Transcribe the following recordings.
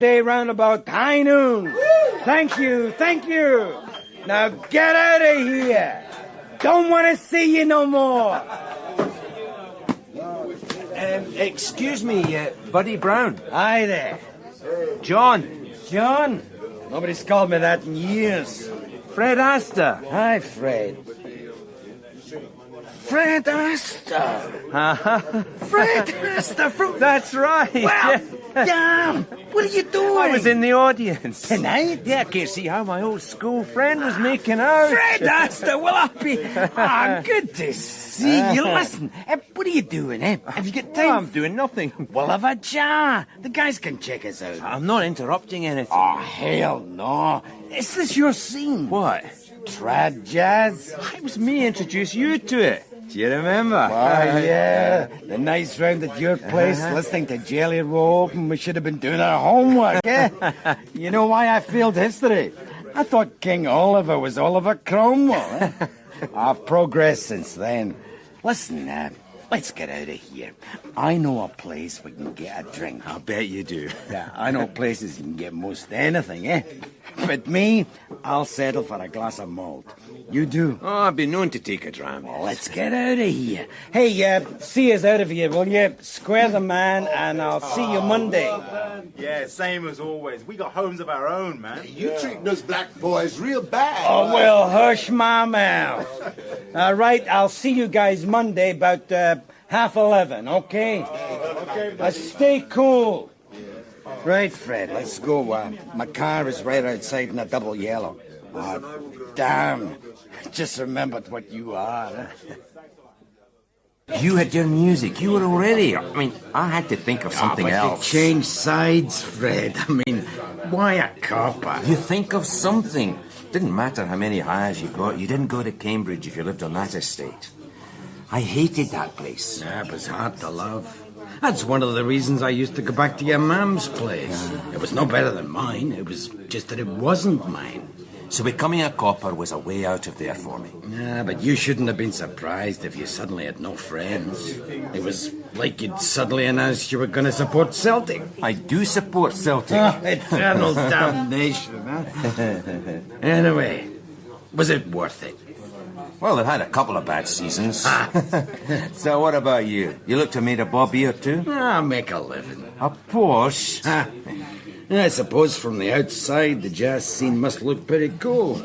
Day round about high noon. Thank you, thank you. Now get out of here. Don't want to see you no more. Excuse me, Buddy Brown. Hi there. John. John? Nobody's called me that in years. Fred Astor. Hi, Fred. Fred Astor. Fred Astor from... That's right. Well, damn. What are you doing? I was in the audience. Tonight? Yeah, I can't see how my old school friend was making out. Fred Astor, will I be... good to see you. Listen, what are you doing, eh? Have you got time? Oh, I'm doing nothing. Well, have a jar. The guys can check us out. I'm not interrupting anything. Oh, hell no. Is this your scene? What? Trad jazz? It was me introduced you to it. Do you remember? Oh, yeah. The nights round at your place, listening to Jelly Roll, and we should have been doing our homework, eh? You know why I failed history? I thought King Oliver was Oliver Cromwell, eh? I've progressed since then. Listen, let's get out of here. I know a place we can get a drink. I bet you do. Yeah, I know places you can get most anything, eh? But me, I'll settle for a glass of malt. You do? Oh, I've been known to take a dram. Well, let's get out of here. Hey, see us out of here, will you? Square the man, and I'll see you Monday. Yeah, same as always. We got homes of our own, man. You treat those black boys real bad. Oh, well, hush my mouth. All right, I'll see you guys Monday about 11:30, okay? Stay cool. Right, Fred, let's go. My car is right outside in a double yellow. Oh, damn. Just remembered what you are. You had your music. You were already. I mean, I had to think of something but else. To change sides, Fred. I mean, why a copper? You think of something. Didn't matter how many hires you got. You didn't go to Cambridge if you lived on that estate. I hated that place. Yeah, it was hard to love. That's one of the reasons I used to go back to your mom's place. It was no better than mine. It was just that it wasn't mine. So becoming a copper was a way out of there for me. Yeah, but you shouldn't have been surprised if you suddenly had no friends. It was like you'd suddenly announced you were going to support Celtic. I do support Celtic. Eternal damnation, huh? Anyway, was it worth it? Well, they've had a couple of bad seasons. So what about you? You look to made a bobby or two? I'll make a living. A Porsche? I suppose from the outside, the jazz scene must look pretty cool.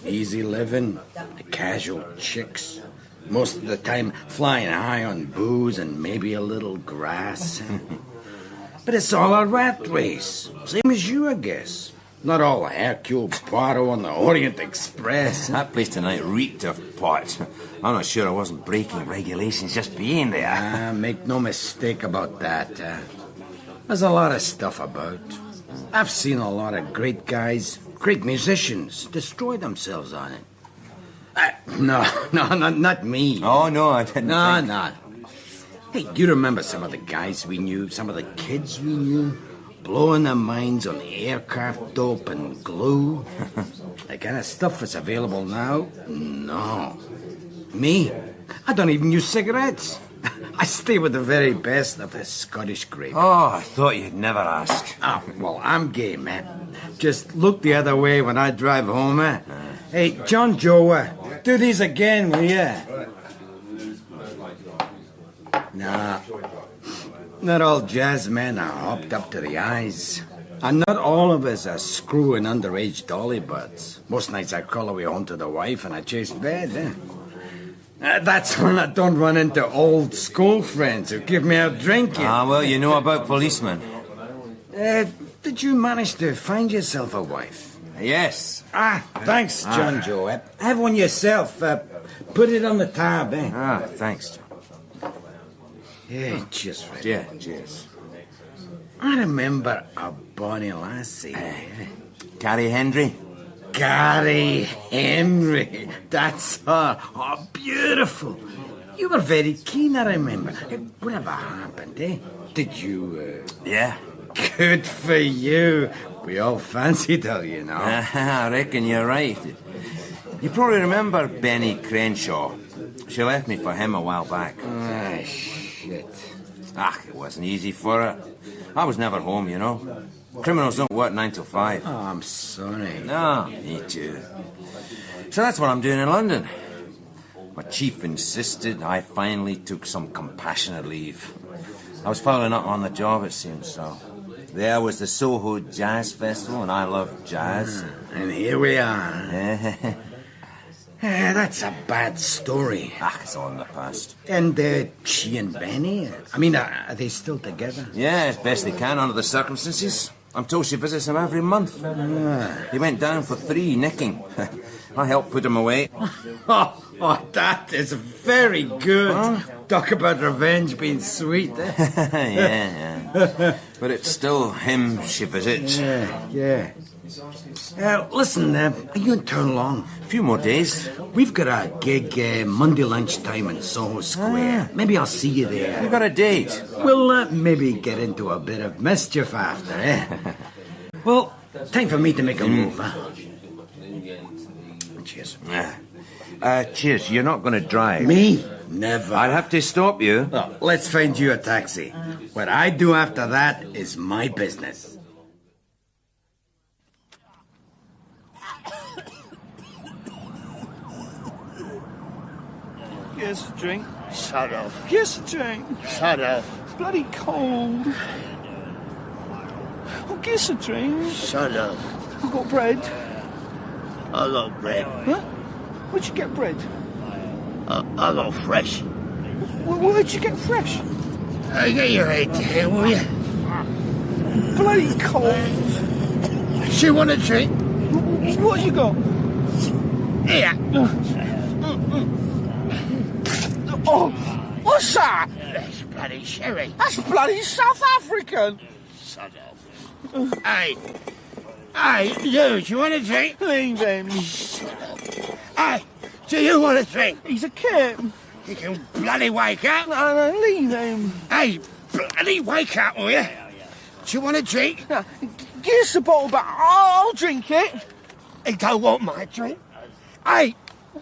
Easy living, the casual chicks. Most of the time flying high on booze and maybe a little grass. But it's all a rat race. Same as you, I guess. Not all Hercule Poirot on the Orient Express. That place tonight reeked of pot. I'm not sure I wasn't breaking regulations just being there. Make no mistake about that. There's a lot of stuff about. I've seen a lot of great guys, great musicians, destroy themselves on it. No, not me. Oh, no, I didn't. No. Hey, do you remember some of the guys we knew, some of the kids we knew? Blowing their minds on aircraft dope and glue? The kind of stuff that's available now? No. Me? I don't even use cigarettes. I stay with the very best of the Scottish grape. Oh, I thought you'd never ask. Oh, well, I'm gay, man. Just look the other way when I drive home, eh? Hey, John Joe, do these again, will ya? Nah. Not all jazz men are hopped up to the eyes. And not all of us are screwing underage dolly butts. Most nights I call away home to the wife and I chase bed, eh? That's when I don't run into old school friends who give me out drinking. Ah, well, you know about policemen. Did you manage to find yourself a wife? Yes. Thanks, John Joe. Have one yourself. Put it on the tab, eh? Thanks, John. Yeah, cheers, Fred. Yeah, cheers. I remember a bonny lassie. Carrie Hendry? Carrie Henry. That's her. Oh, beautiful. You were very keen, I remember. Whatever happened, eh? Did you, Yeah. Good for you. We all fancied her, you know. I reckon you're right. You probably remember Benny Crenshaw. She left me for him a while back. Shit. It wasn't easy for her. I was never home, you know. Criminals don't work 9 till 5. Oh, I'm sorry. No, me too. So that's what I'm doing in London. My chief insisted I finally took some compassionate leave. I was following up on the job, it seems, so... There was the Soho Jazz Festival, and I love jazz. And here we are. That's a bad story. It's all in the past. And she and Benny? I mean, are they still together? Yeah, as best they can under the circumstances. I'm told she visits him every month. He went down for 3 nicking. I helped put him away. Oh, that is very good. Huh? Talk about revenge being sweet, eh? yeah. But it's still him she visits. Yeah. Listen, are you in town long? A few more days. We've got a gig Monday lunchtime in Soho Square. Maybe I'll see you there. You got a date? We'll maybe get into a bit of mischief after, eh? Well, time for me to make a move, huh? Cheers. Cheers. You're not going to drive. Me? Never. I'll have to stop you. Well, let's find you a taxi. What I do after that is my business. Here's a drink. Shut up. Here's a drink. Shut up. It's bloody cold. Oh, here's a drink. Shut up. I've got bread. I got bread. Huh? Where'd you get bread? I got fresh. Where'd you get fresh? Get your head here, will you? Bloody cold. She want a drink? What you got? Here. Oh, what's that? That's bloody sherry. That's bloody South African. Shut up. Hey, you, do you want a drink? Leave him. Shut up. Hey, do you want a drink? He's a kid. You can bloody wake up. No, leave him. Hey, bloody wake up, will you? Do you want a drink? Give us a bottle back. I'll drink it. He don't want my drink. Hey,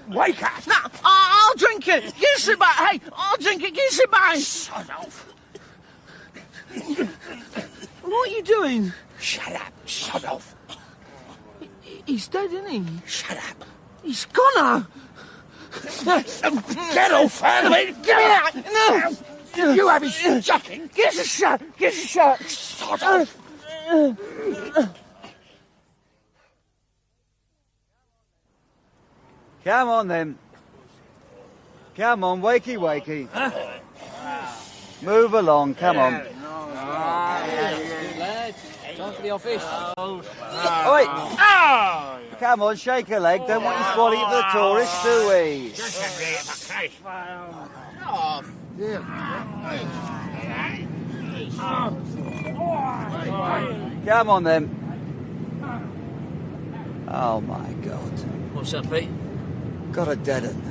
wake up. No, I'll drink it. Give us it back. Hey, I'll drink it. Give us it back. Shut up. What are you doing? Shut up. Shut up. He's dead, isn't he? Shut up. He's gone now. Get off out of it. Give me that. No. You have his shocking. Give us a shot. Give us a shot. Shut up. Come on, then. Come on, wakey, wakey. Move along, come on. Time for the office. Oh, wait. Come on, shake a leg. Don't want you spoiling it for the tourists, do we? Come on, then. Oh, my God. What's up, Pete? Got a dead end.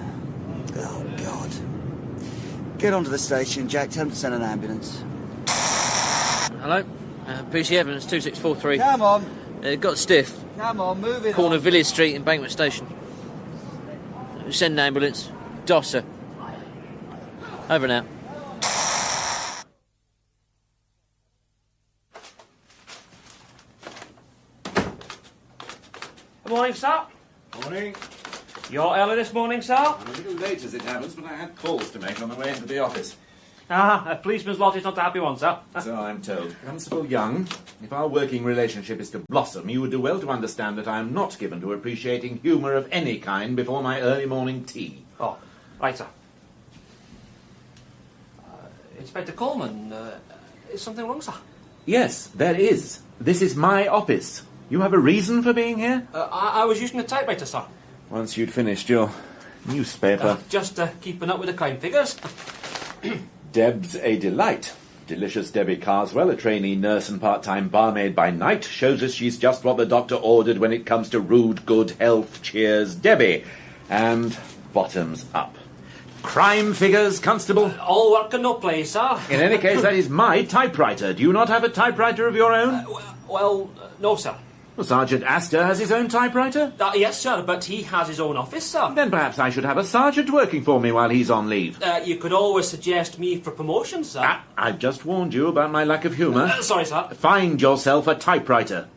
Oh, God. Get onto the station, Jack. Tell them to send an ambulance. Hello? PC Evans, 2643. Come on. Got stiff. Come on, move it Corner on. Village Street, Embankment Station. Send an ambulance. Dosser. Over now. Good morning, sir. Morning. You're early this morning, sir? I'm a little late as it happens, but I had calls to make on the way into the office. A policeman's lot is not a happy one, sir. So I'm told. Constable Young, if our working relationship is to blossom, you would do well to understand that I am not given to appreciating humour of any kind before my early morning tea. Oh, right, sir. Inspector Coleman, is something wrong, sir? Yes, there is. This is my office. You have a reason for being here? I was using the typewriter, sir. Once you'd finished your newspaper. Just keeping up with the crime figures. Deb's a delight. Delicious Debbie Carswell, a trainee nurse and part-time barmaid by night, shows us she's just what the doctor ordered when it comes to rude good health. Cheers, Debbie. And bottoms up. Crime figures, Constable? All work and no play, sir. In any case, that is my typewriter. Do you not have a typewriter of your own? Well, no, sir. Well, Sergeant Astor has his own typewriter? Yes, sir, but he has his own office, sir. Then perhaps I should have a sergeant working for me while he's on leave. You could always suggest me for promotion, sir. I've just warned you about my lack of humour. Sorry, sir. Find yourself a typewriter.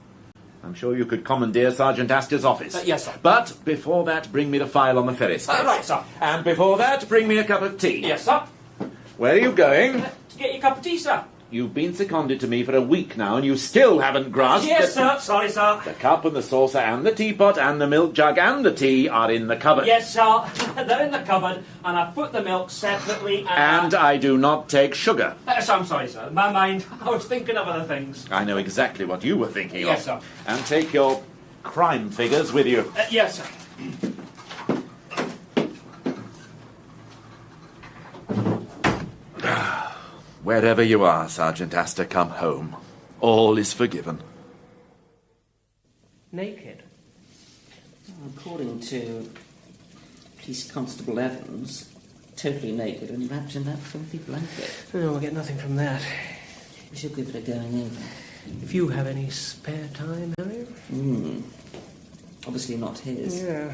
I'm sure you could commandeer Sergeant Astor's office. Yes, sir. But before that, bring me the file on the Ferris case. Right, sir. And before that, bring me a cup of tea. Yes, sir. Where are you going? To get your cup of tea, sir. You've been seconded to me for a week now, and you still haven't grasped... Yes, sir. Sorry, sir. The cup and the saucer and the teapot and the milk jug and the tea are in the cupboard. Yes, sir. They're in the cupboard, and I put the milk separately And I do not take sugar. So I'm sorry, sir. In my mind, I was thinking of other things. I know exactly what you were thinking of. Yes, sir. And take your crime figures with you. Yes, sir. Wherever you are, Sergeant Astor, come home. All is forgiven. Naked? According to Police Constable Evans, totally naked and wrapped in that filthy blanket. No, we'll get nothing from that. We should give it a going over. If you have any spare time, Harry? Obviously not his. Yeah.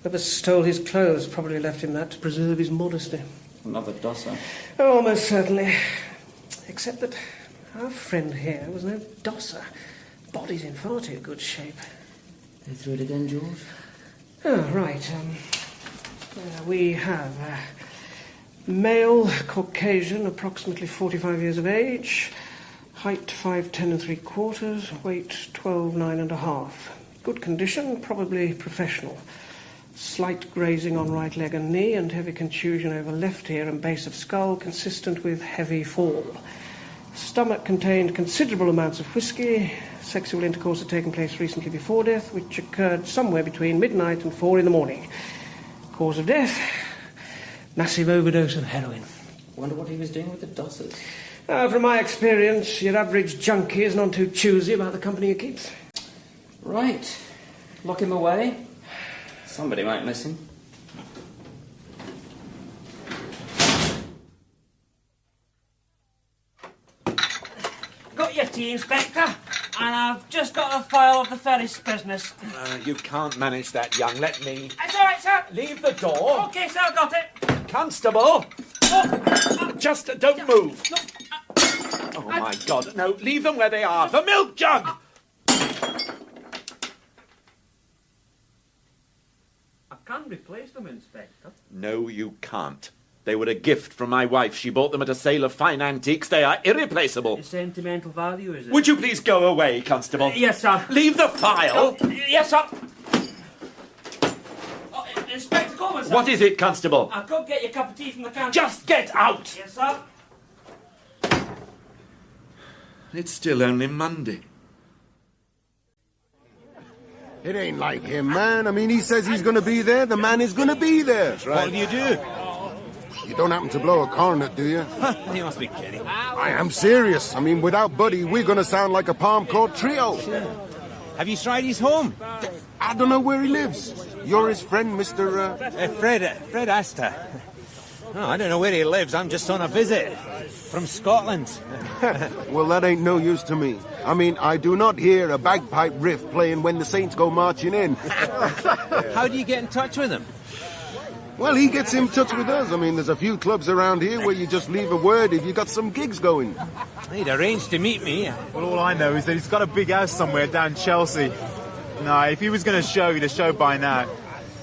Whoever stole his clothes probably left him that to preserve his modesty. Another dosser. Oh, most certainly. Except that our friend here was no dosser. Body's in far too good shape. Go through it again, George? Oh, right. We have male, Caucasian, approximately 45 years of age, height 5'10 3/4, weight 12 9.5. Good condition, probably professional. Slight grazing on right leg and knee and heavy contusion over left ear and base of skull consistent with heavy fall. Stomach contained considerable amounts of whiskey. Sexual intercourse had taken place recently before death, which occurred somewhere between midnight and 4 in the morning. Cause of death? Massive overdose of heroin. Wonder what he was doing with the dossers. From my experience, your average junkie is none too choosy about the company he keeps. Right. Lock him away. Somebody might miss him. Got your tea, Inspector, and I've just got a file of the Ferris business. You can't manage that, young. Let me... That's all right, sir. Leave the door. OK, sir, got it. Constable! Just don't move. No, Oh, my God. No, leave them where they are. The milk jug! I can replace them, Inspector. No, you can't. They were a gift from my wife. She bought them at a sale of fine antiques. They are irreplaceable. The sentimental value, is it? Would you please go away, Constable? Yes, sir. Leave the file. Yes, sir. Inspector Coleman, sir. What is it, Constable? I could get you a cup of tea from the counter. Just get out! Yes, sir. It's still only Monday. It ain't like him, man. I mean, he says he's gonna be there, the man is gonna be there. What do you do? You don't happen to blow a cornet, do you? You must be kidding. I am serious. I mean, without Buddy, we're gonna sound like a palm court trio. Have you tried his home? I don't know where he lives. You're his friend, Mr. Fred Astor. Oh, I don't know where he lives. I'm just on a visit from Scotland. Well, that ain't no use to me. I mean, I do not hear a bagpipe riff playing when the Saints go marching in. How do you get in touch with him? Well, he gets in touch with us. I mean, there's a few clubs around here where you just leave a word if you got some gigs going. He'd arranged to meet me. Well, all I know is that he's got a big house somewhere down Chelsea. No, if he was going to show, he'd have showed by now.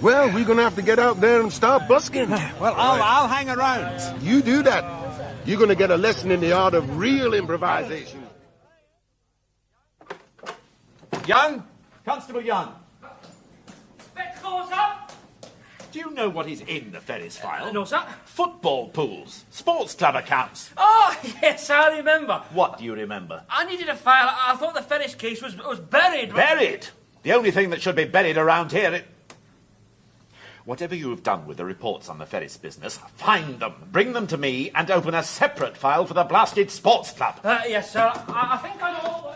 Well, we're going to have to get out there and start busking. Well, I'll hang around. You do that. You're going to get a lesson in the art of real improvisation. Young? Constable Young. Inspector Coleman, sir. Do you know what is in the Ferris file? No, sir. Football pools, sports club accounts. Oh, yes, I remember. What do you remember? I needed a file. I thought the Ferris case was buried. Buried? The only thing that should be buried around here... Whatever you have done with the reports on the Ferris business, find them, bring them to me, and open a separate file for the blasted sports club. Yes, sir. I think I know.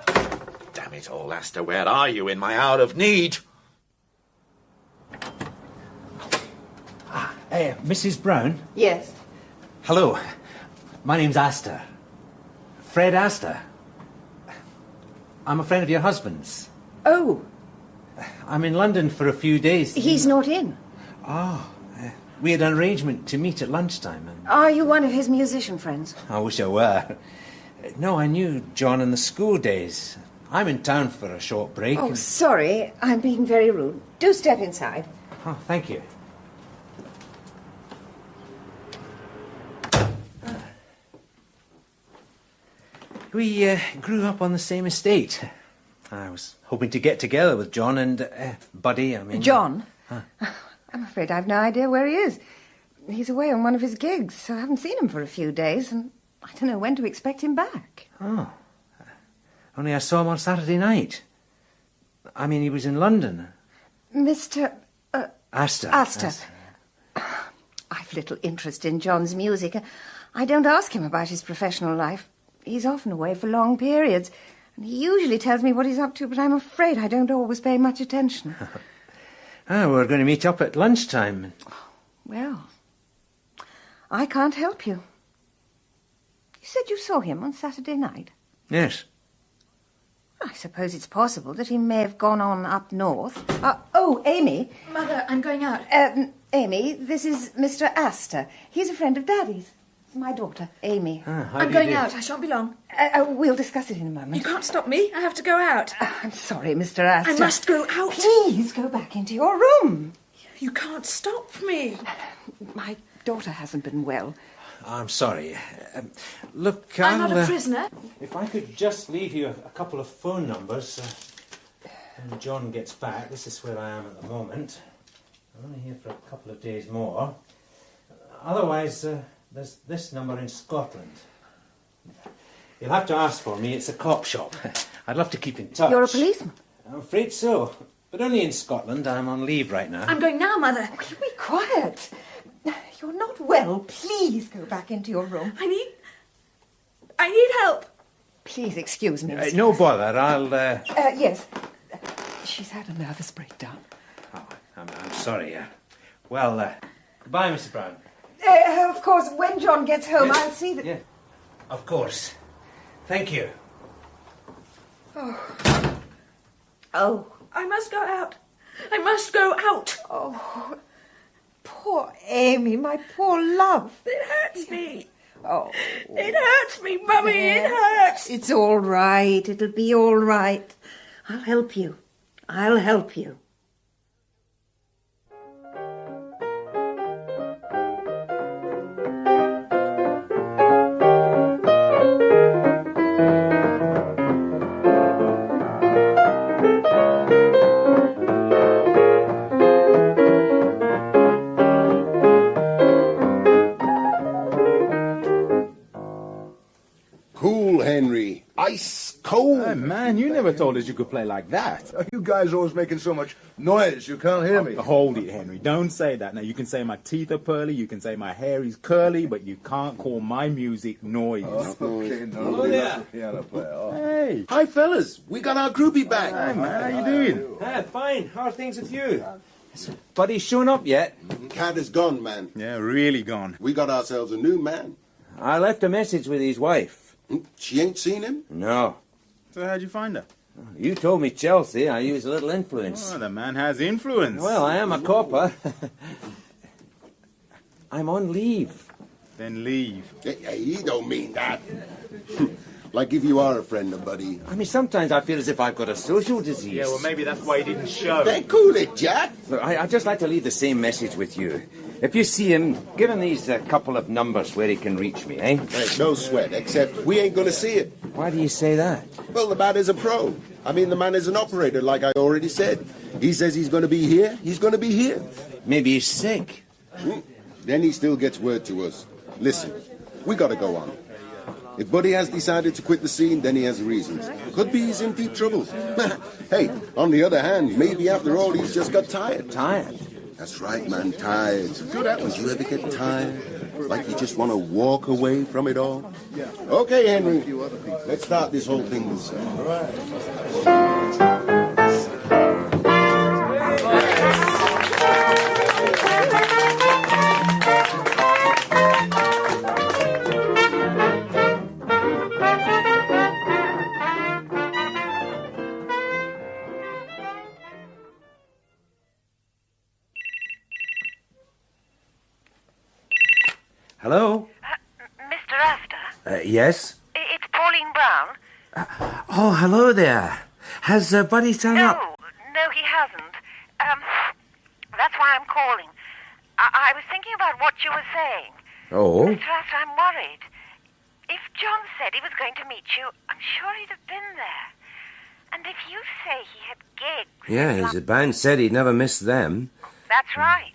Damn it all, Astor, where are you in my hour of need? Mrs. Brown? Yes. Hello. My name's Astor. Fred Astor. I'm a friend of your husband's. Oh. I'm in London for a few days. He's not in. Oh, we had an arrangement to meet at lunchtime. And Are you one of his musician friends? I wish I were. No, I knew John in the school days. I'm in town for a short break. Oh, sorry. I'm being very rude. Do step inside. Oh, thank you. We grew up on the same estate. I was hoping to get together with John and Buddy, John? I'm afraid I've no idea where he is. He's away on one of his gigs, so I haven't seen him for a few days, and I don't know when to expect him back. Oh. Only I saw him on Saturday night. I mean, he was in London. Mr. Astor. Astor. I've little interest in John's music. I don't ask him about his professional life. He's often away for long periods, and he usually tells me what he's up to, but I'm afraid I don't always pay much attention. We're going to meet up at lunchtime. Well, I can't help you. You said you saw him on Saturday night? Yes. I suppose it's possible that he may have gone on up north. Amy. Mother, I'm going out. Amy, this is Mr. Astor. He's a friend of Daddy's. My daughter, Amy. I'm going out. I shan't be long. We'll discuss it in a moment. You can't stop me. I have to go out. I'm sorry, Mr. Astor. I must go out. Please go back into your room. You can't stop me. My daughter hasn't been well. I'm sorry. Look, I'm not a prisoner. If I could just leave you a couple of phone numbers when John gets back. This is where I am at the moment. I'm only here for a couple of days more. Otherwise, there's this number in Scotland. You'll have to ask for me. It's a cop shop. I'd love to keep in touch. You're a policeman? I'm afraid so. But only in Scotland. I'm on leave right now. I'm going now, Mother. Will you be quiet? You're not well. Please go back into your room. I need help. Please excuse me. No bother. I'll... Yes. She's had a nervous breakdown. Oh, I'm sorry. Goodbye, Mr. Brown. Of course, when John gets home, Yes. I'll see that... Yeah, of course. Thank you. Oh. I must go out. I must go out. Oh, poor Amy, my poor love. It hurts me. Oh. It hurts me, Mummy. It hurts. It's all right. It'll be all right. I'll help you. I'll help you. Cool, Henry. Ice cold. Hey, man, you never told us you could play like that. You guys are always making so much noise, you can't hear me. Hold it, Henry. Don't say that. Now, you can say my teeth are pearly, you can say my hair is curly, but you can't call my music noise. Okay, no, yeah. Piano player. Oh. Hey. Hi, fellas. We got our groupie back. Hey, man, how you doing? Fine. How are things with you? Has Buddy shown up yet? Cat is gone, man. Yeah, really gone. We got ourselves a new man. I left a message with his wife. She ain't seen him? No. So how'd you find her? You told me Chelsea. I used a little influence. Oh, the man has influence. Well, I am a copper. I'm on leave. Then leave. Hey, he don't mean that. Like if you are a friend of Buddy. I mean, sometimes I feel as if I've got a social disease. Yeah, well, maybe that's why he didn't show. Then cool it, Jack. Look, I'd just like to leave the same message with you. If you see him, give him these couple of numbers where he can reach me, eh? Hey, no sweat, except we ain't gonna see it. Why do you say that? Well, the man is a pro. I mean, the man is an operator, like I already said. He says he's gonna be here, he's gonna be here. Maybe he's sick. Then he still gets word to us. Listen, we gotta go on. If Buddy has decided to quit the scene, then he has reasons. Could be he's in deep trouble. Hey, on the other hand, maybe after all he's just got tired. Tired? That's right, man, tired. Good happens. You ever get tired? Like you just want to walk away from it all? Okay, Henry. Let's start this whole thing this Hello? Mr. Astor? Yes? It's Pauline Brown. Oh, hello there. Has Buddy turned up? No, he hasn't. That's why I'm calling. I was thinking about what you were saying. Oh? Mr. Astor, I'm worried. If John said he was going to meet you, I'm sure he'd have been there. And if you say he had gigs... Yeah, the band said he'd never miss them. That's right.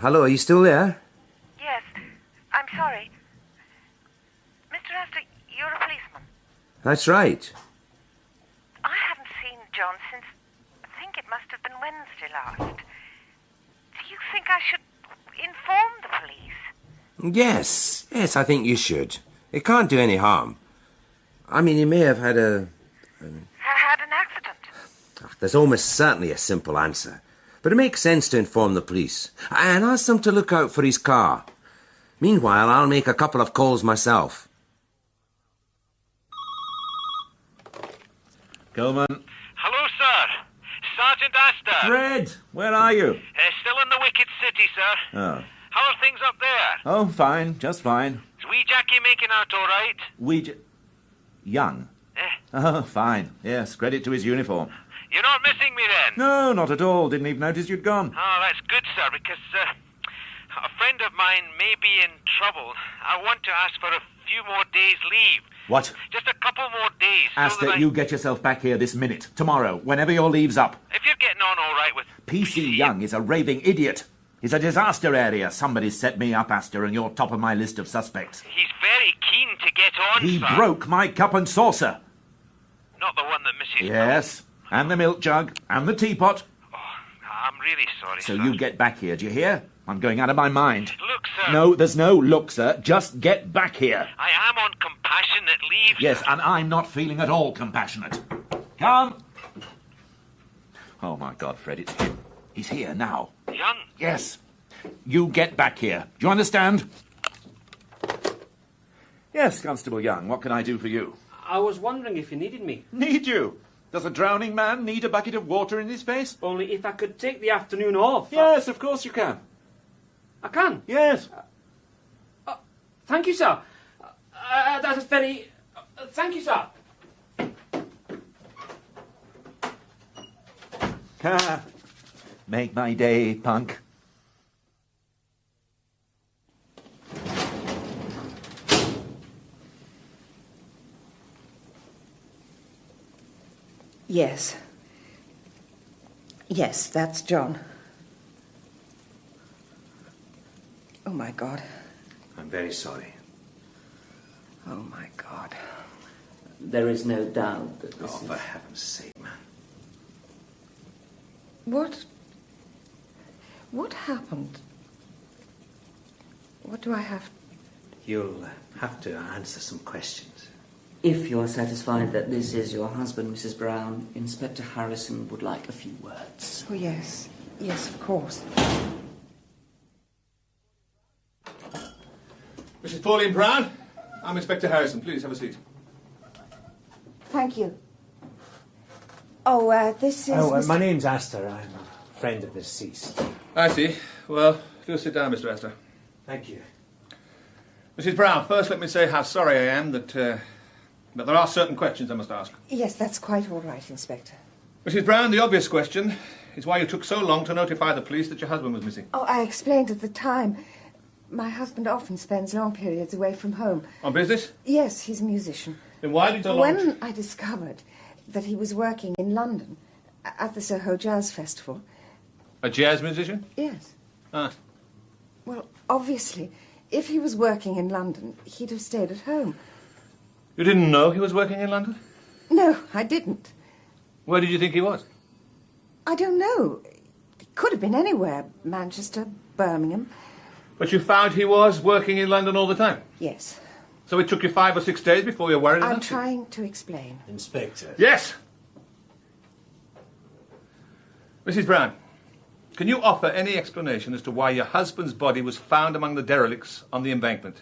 Hello, are you still there? Yes. I'm sorry. Mr. Astor, you're a policeman. That's right. I haven't seen John since... I think it must have been Wednesday last. Do you think I should inform the police? Yes, I think you should. It can't do any harm. I mean, he may have had Had an accident. There's almost certainly a simple answer. But it makes sense to inform the police. And ask them to look out for his car. Meanwhile, I'll make a couple of calls myself. Coleman. Hello, sir. Sergeant Astor. Fred, where are you? Still in the wicked city, sir. Oh. How are things up there? Oh, fine, just fine. Is wee Jackie making out all right? Young? Oh, fine. Yes, credit to his uniform. You're not missing me then? No, not at all. Didn't even notice you'd gone. Oh, that's good, sir, because a friend of mine may be in trouble. I want to ask for a few more days' leave. What? Just a couple more days. Astor, you get yourself back here this minute. Tomorrow, whenever your leave's up. If you're getting on all right with... PC Young is a raving idiot. He's a disaster area. Somebody set me up, Astor, and you're top of my list of suspects. He's very keen to get on, He sir. broke my cup and saucer. Not the one that misses... Yes, and the milk jug, and the teapot. I'm really sorry, So sir. you get back here, do you hear? I'm going out of my mind. Look, sir. No, there's no look, sir. Just get back here. I am on compassionate leave, Yes, sir. and I'm not feeling at all compassionate. Come. Oh, my God, Fred, it's him. He's here now. Young? Yes. You get back here. Do you understand? Yes, Constable Young, what can I do for you? I was wondering if you needed me. Need you? Does a drowning man need a bucket of water in his face? Only if I could take the afternoon off. Yes, of course you can. I can? Yes. Thank you, sir. That is very... thank you, sir. Make my day, punk. Yes. Yes, that's John. Oh, my God. I'm very sorry. Oh, my God. There is no doubt that this for heaven's sake, man. What happened? What do I have? You'll have to answer some questions. If you're satisfied that this is your husband, Mrs. Brown, Inspector Harrison would like a few words. Oh, yes. Yes, of course. Mrs. Pauline Brown, I'm Inspector Harrison. Please have a seat. Thank you. Oh, this is... my name's Astor. I'm a friend of the deceased. I see. Well, do sit down, Mr. Astor. Thank you. Mrs. Brown, first let me say how sorry I am that there are certain questions I must ask. Yes, that's quite all right, Inspector. Mrs. Brown, the obvious question is why you took so long to notify the police that your husband was missing. Oh, I explained at the time. My husband often spends long periods away from home. On business? Yes, he's a musician. Then why did you... When I discovered that he was working in London at the Soho Jazz Festival... A jazz musician? Yes. Ah. Well, obviously, if he was working in London, he'd have stayed at home. You didn't know he was working in London? No, I didn't. Where did you think he was? I don't know. He could have been anywhere. Manchester, Birmingham. But you found he was working in London all the time? Yes. So it took you 5 or 6 days before you were worried I'm enough? trying to explain. Inspector. Yes! Mrs. Brown, can you offer any explanation as to why your husband's body was found among the derelicts on the embankment?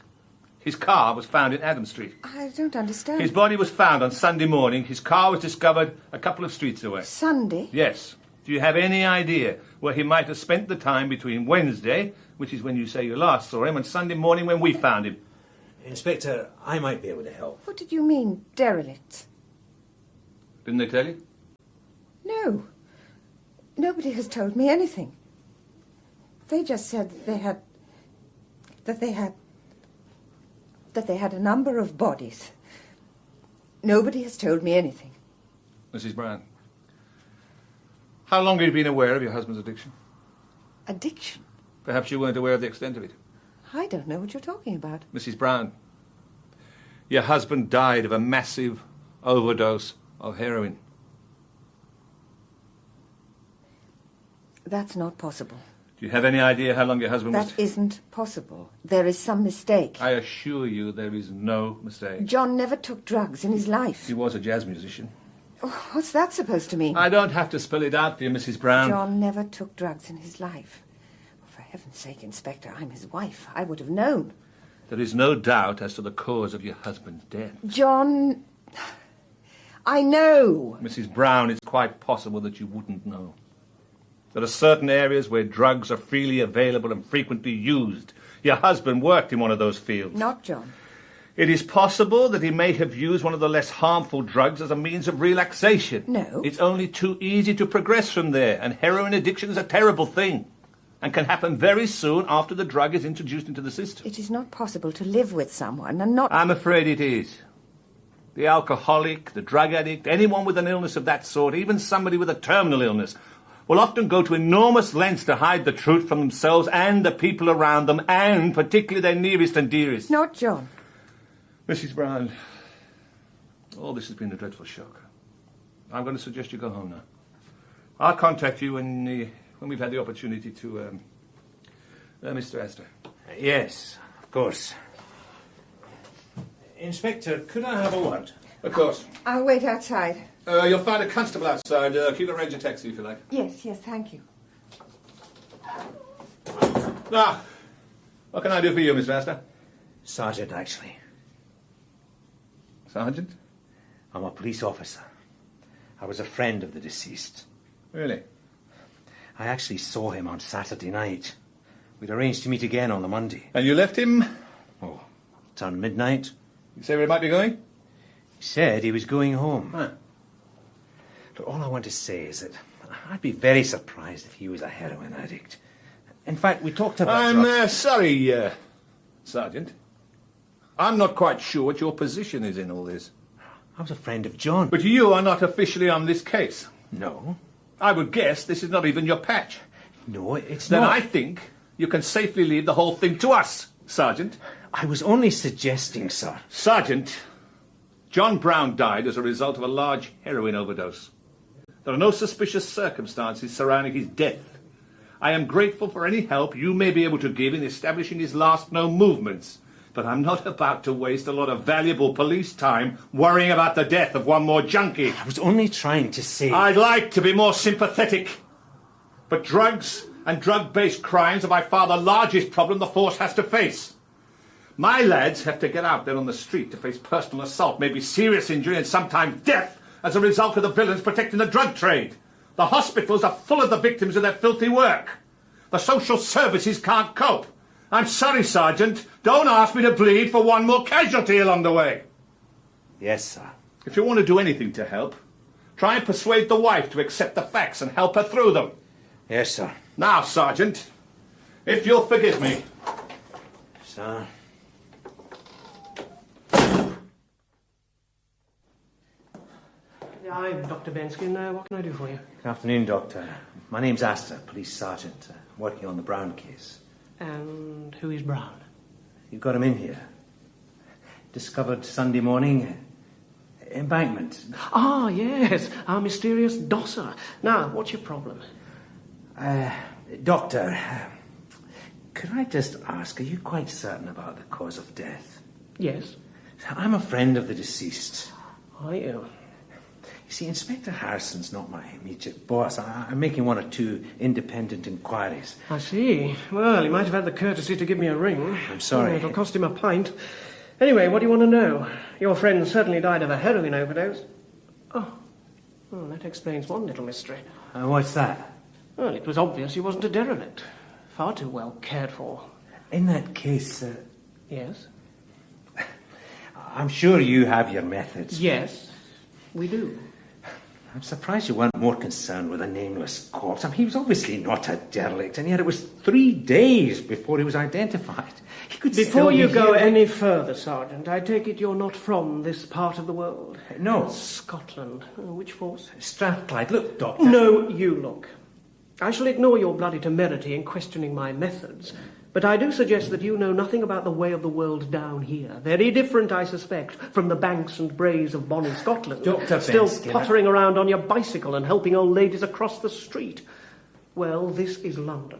His car was found in Adam Street. I don't understand. His body was found on Sunday morning. His car was discovered a couple of streets away. Sunday? Yes. Do you have any idea where he might have spent the time between Wednesday, which is when you say you last saw him, and Sunday morning when we found him. Inspector, I might be able to help. What did you mean, derelict? Didn't they tell you? No. Nobody has told me anything. They just said that they had a number of bodies. Nobody has told me anything. Mrs. Brown, how long have you been aware of your husband's addiction? Addiction? Perhaps you weren't aware of the extent of it. I don't know what you're talking about. Mrs. Brown, your husband died of a massive overdose of heroin. That's not possible. Do you have any idea how long your husband was... That isn't possible. There is some mistake. I assure you there is no mistake. John never took drugs in his life. He was a jazz musician. Oh, what's that supposed to mean? I don't have to spell it out for you, Mrs. Brown. John never took drugs in his life. For heaven's sake, Inspector, I'm his wife. I would have known. There is no doubt as to the cause of your husband's death. John... I know. Mrs. Brown, it's quite possible that you wouldn't know. There are certain areas where drugs are freely available and frequently used. Your husband worked in one of those fields. Not John. It is possible that he may have used one of the less harmful drugs as a means of relaxation. No. It's only too easy to progress from there, and heroin addiction is a terrible thing and can happen very soon after the drug is introduced into the system. It is not possible to live with someone and not... I'm afraid it is. The alcoholic, the drug addict, anyone with an illness of that sort, even somebody with a terminal illness, will often go to enormous lengths to hide the truth from themselves and the people around them, and particularly their nearest and dearest. Not John. Mrs. Brown, all this has been a dreadful shock. I'm going to suggest you go home now. I'll contact you when we've had the opportunity to... Mr. Astor. Yes, of course. Inspector, could I have a word? Of course. I'll wait outside. You'll find a constable outside. Keep arrange a taxi if you like. Yes, thank you. Now, what can I do for you, Mr. Astor? Sergeant, actually. Sergeant? I'm a police officer. I was a friend of the deceased. Really? I actually saw him on Saturday night. We'd arranged to meet again on the Monday. And you left him? Oh, it's on midnight. You say where he might be going? He said he was going home. Huh. But all I want to say is that I'd be very surprised if he was a heroin addict. In fact, we talked about... I'm sorry, Sergeant. I'm not quite sure what your position is in all this. I was a friend of John. But you are not officially on this case. No. I would guess this is not even your patch. No, it's then not. Then I think you can safely leave the whole thing to us, Sergeant. I was only suggesting, sir. Sergeant, John Brown died as a result of a large heroin overdose. There are no suspicious circumstances surrounding his death. I am grateful for any help you may be able to give in establishing his last known movements, but I'm not about to waste a lot of valuable police time worrying about the death of one more junkie. I was only trying to say... I'd like to be more sympathetic, but drugs and drug-based crimes are by far the largest problem the force has to face. My lads have to get out there on the street to face personal assault, maybe serious injury and sometimes death as a result of the villains protecting the drug trade. The hospitals are full of the victims of their filthy work. The social services can't cope. I'm sorry, Sergeant. Don't ask me to bleed for one more casualty along the way. Yes, sir. If you want to do anything to help, try and persuade the wife to accept the facts and help her through them. Yes, sir. Now, Sergeant, if you'll forgive me. Sir. I'm Dr. Benskin. What can I do for you? Good afternoon, Doctor. My name's Astor, Police Sergeant, working on the Brown case. And who is Brown? You've got him in here. Discovered Sunday morning. Embankment. Ah, yes, our mysterious dosser. Now, what's your problem? Doctor, could I just ask, are you quite certain about the cause of death? Yes. I'm a friend of the deceased. Are you? You see, Inspector Harrison's not my immediate boss. I'm making one or two independent inquiries. I see. Well, he might have had the courtesy to give me a ring. I'm sorry. Oh, it'll cost him a pint. Anyway, what do you want to know? Your friend certainly died of a heroin overdose. Oh, that explains one little mystery. What's that? Well, it was obvious he wasn't a derelict. Far too well cared for. In that case, Yes? I'm sure you have your methods. Yes, we do. I'm surprised you weren't more concerned with a nameless corpse. I mean, he was obviously not a derelict, and yet it was 3 days before he was identified. He could Before still you be go here. any further, Sergeant, I take it you're not from this part of the world? No. Scotland. Which force? Strathclyde. Look, Doctor. No, you look. I shall ignore your bloody temerity in questioning my methods, but I do suggest that you know nothing about the way of the world down here. Very different, I suspect, from the banks and braes of bonny Scotland. Dr. Still Benskin. pottering around on your bicycle and helping old ladies across the street. Well, this is London.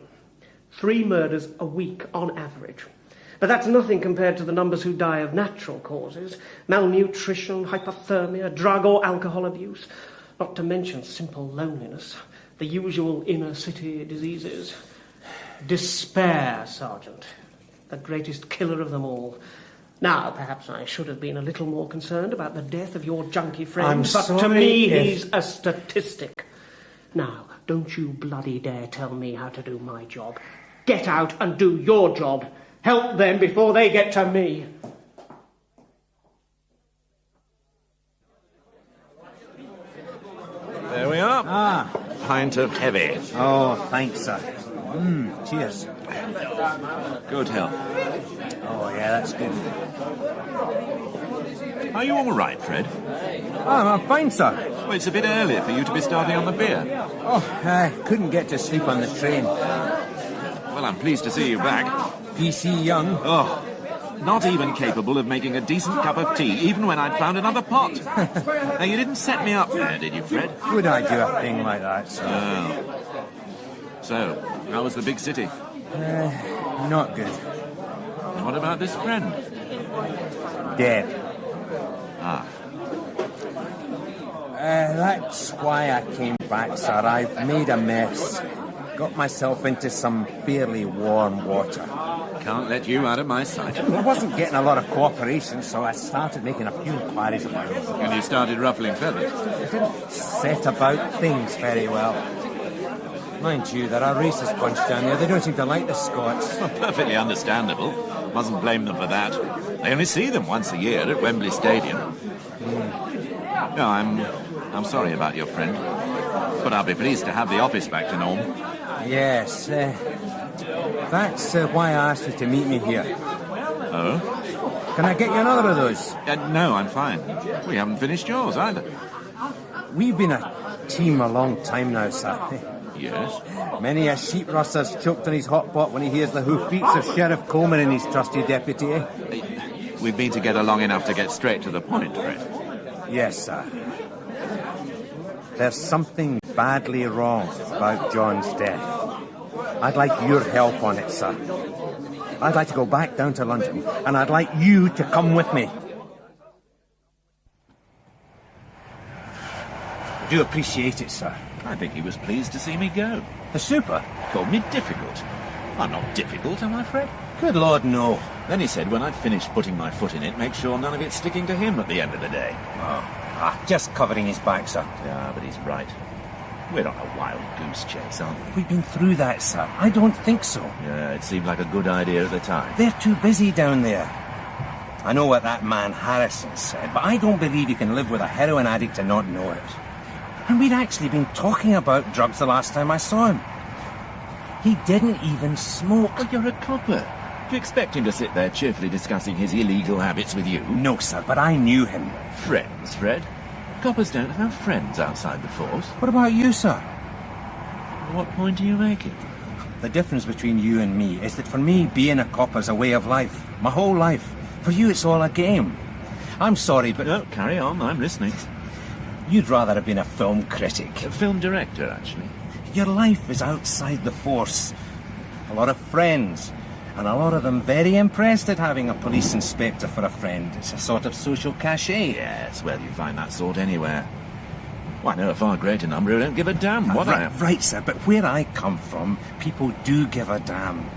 3 murders a week on average. But that's nothing compared to the numbers who die of natural causes. Malnutrition, hypothermia, drug or alcohol abuse. Not to mention simple loneliness. The usual inner city diseases. Despair, Sergeant. The greatest killer of them all. Now, perhaps I should have been a little more concerned about the death of your junkie friend, but to me he's a statistic. Now, don't you bloody dare tell me how to do my job. Get out and do your job. Help them before they get to me. There we are. Pint of heavy. Oh, thanks, sir. Cheers. Good health. Oh, yeah, that's good. Are you all right, Fred? I'm fine, sir. Well, it's a bit early for you to be starting on the beer. Oh, I couldn't get to sleep on the train. Well, I'm pleased to see you back. PC Young. Oh, not even capable of making a decent cup of tea, even when I'd found another pot. Now, you didn't set me up there, did you, Fred? Would I do a thing like that, sir? Oh. So, how was the big city? Not good. What about this friend? Dead. Ah. That's why I came back, sir. I've made a mess. Got myself into some fairly warm water. Can't let you out of my sight. I wasn't getting a lot of cooperation, so I started making a few inquiries of my own. And you started ruffling feathers? I didn't set about things very well. Mind you, there are racist bunch down there. They don't seem to like the Scots. Well, perfectly understandable. Mustn't blame them for that. They only see them once a year at Wembley Stadium. No, I'm sorry about your friend. But I'll be pleased to have the office back to norm. Yes, that's why I asked you to meet me here. Oh? Can I get you another of those? No, I'm fine. We haven't finished yours either. We've been a team a long time now, sir. Yes? Many a sheep rustler's choked on his hot pot when he hears the hoofbeats of Sheriff Coleman and his trusty deputy. We've been together long enough to get straight to the point, Fred. Yes, sir. There's something badly wrong about John's death. I'd like your help on it, sir. I'd like to go back down to London, and I'd like you to come with me. I do appreciate it, sir. I think he was pleased to see me go. The super? Called me difficult. I'm not difficult, am I, Fred? Good Lord, no. Then he said when I'd finished putting my foot in it, make sure none of it's sticking to him at the end of the day. Just covering his back, sir. Yeah, but he's right. We're on a wild goose chase, aren't we? We've been through that, sir. I don't think so. Yeah, it seemed like a good idea at the time. They're too busy down there. I know what that man Harrison said, but I don't believe you can live with a heroin addict and not know it. And we'd actually been talking about drugs the last time I saw him. He didn't even smoke. Oh, you're a copper. Do you expect him to sit there cheerfully discussing his illegal habits with you? No, sir, but I knew him. Friends, Fred? Coppers don't have friends outside the force. What about you, sir? What point are you making? The difference between you and me is that for me, being a copper's a way of life. My whole life. For you, it's all a game. I'm sorry, but... No, carry on, I'm listening. You'd rather have been a film critic. A film director, actually. Your life is outside the force. A lot of friends, and a lot of them very impressed at having a police inspector for a friend. It's a sort of social cachet. Yes, well, you find that sort anywhere. Well, I know a far greater number who don't give a damn what I am. Right, sir, but where I come from, people do give a damn.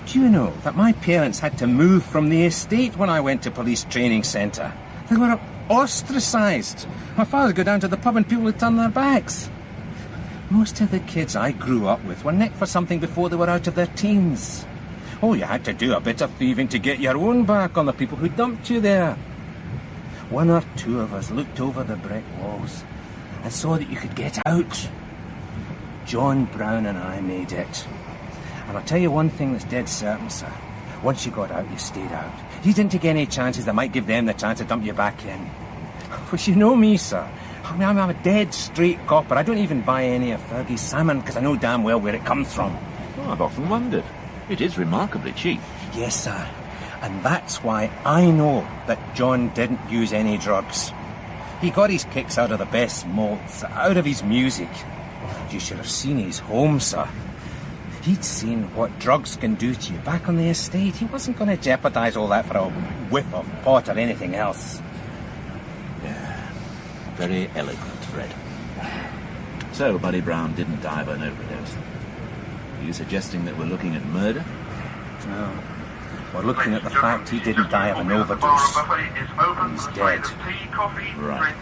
Do you know that my parents had to move from the estate when I went to police training centre? They were ostracised. My father would go down to the pub and people would turn their backs. Most of the kids I grew up with were nicked for something before they were out of their teens. Oh, you had to do a bit of thieving to get your own back on the people who dumped you there. One or two of us looked over the brick walls and saw that you could get out. John Brown and I made it. And I'll tell you one thing that's dead certain, sir. Once you got out, you stayed out. You didn't take any chances that might give them the chance to dump you back in. But you know me, sir. I mean, I'm a dead straight copper. I don't even buy any of Fergie's salmon because I know damn well where it comes from. Well, I've often wondered. It is remarkably cheap. Yes, sir. And that's why I know that John didn't use any drugs. He got his kicks out of the best malts, out of his music. You should have seen his home, sir. He'd seen what drugs can do to you back on the estate. He wasn't going to jeopardise all that for a whiff of pot or anything else. Very eloquent, Fred. So, Buddy Brown didn't die of an overdose. Are you suggesting that we're looking at murder? No. We're looking at the fact he didn't die of an overdose. He's dead. Right.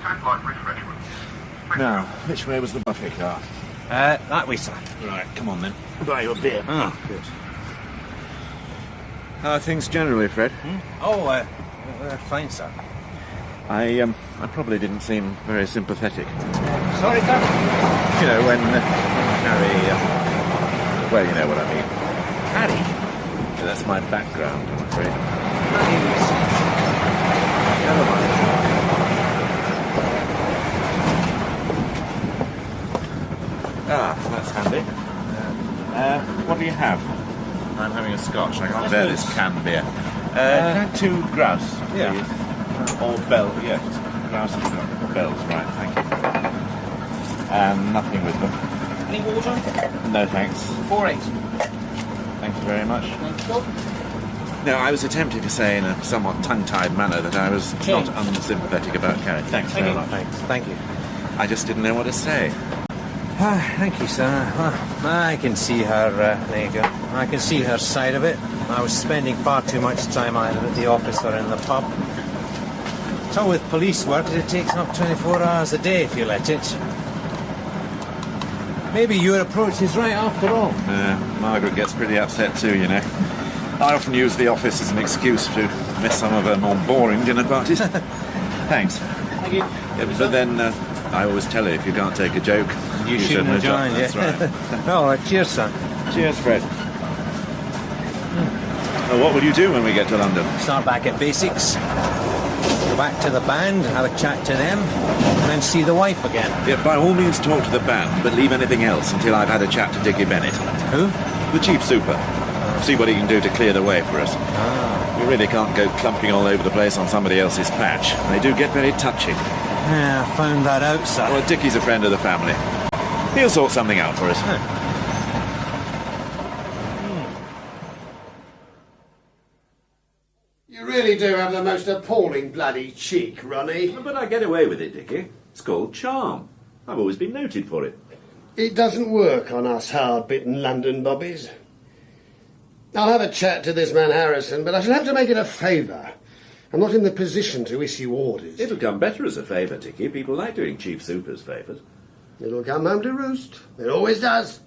Now, which way was the buffet car? That way, sir. Right, come on then. Buy you a beer. Oh, good. How are things generally, Fred? Oh, fine, sir. I probably didn't seem very sympathetic. Sorry, sir. You know, when Harry... well, you know what I mean. Harry? That's my background, I'm afraid. Never mind. Ah, that's handy. What do you have? I'm having a scotch. I can't bear this canned beer. Can I have 2 grouse, please? Yeah. Or bell, yes. Grouse and bells, right, thank you. Nothing with them. Any water? No, thanks. 4-8. Thank you very much. No, I was attempting to say in a somewhat tongue-tied manner that I was not unsympathetic about Carrie. Thanks very much. Thanks. Thank you. I just didn't know what to say. Thank you, sir. I can see her, there you go. I can see her side of it. I was spending far too much time either at the office or in the pub. The trouble with police work is it takes up 24 hours a day if you let it. Maybe your approach is right after all. Margaret gets pretty upset too, you know. I often use the office as an excuse to miss some of her more boring dinner parties. Thanks. Thank you. Yeah, but then I always tell her if you can't take a joke, you shouldn't join. That's right. Oh, cheers, son. Cheers, Fred. Well, what will you do when we get to London? Start back at basics. Go back to the band, have a chat to them, and then see the wife again. Yeah, by all means talk to the band, but leave anything else until I've had a chat to Dickie Bennett. Who? The chief super. See what he can do to clear the way for us. We really can't go clumping all over the place on somebody else's patch. They do get very touchy. Yeah, I found that out, sir. Well, Dickie's a friend of the family. He'll sort something out for us. You really do have the most appalling bloody cheek, Ronnie. But I get away with it, Dickie. It's called charm. I've always been noted for it. It doesn't work on us hard-bitten London bobbies. I'll have a chat to this man Harrison, but I shall have to make it a favour. I'm not in the position to issue orders. It'll come better as a favour, Dickie. People like doing chief supers favours. It'll come home to roost. It always does.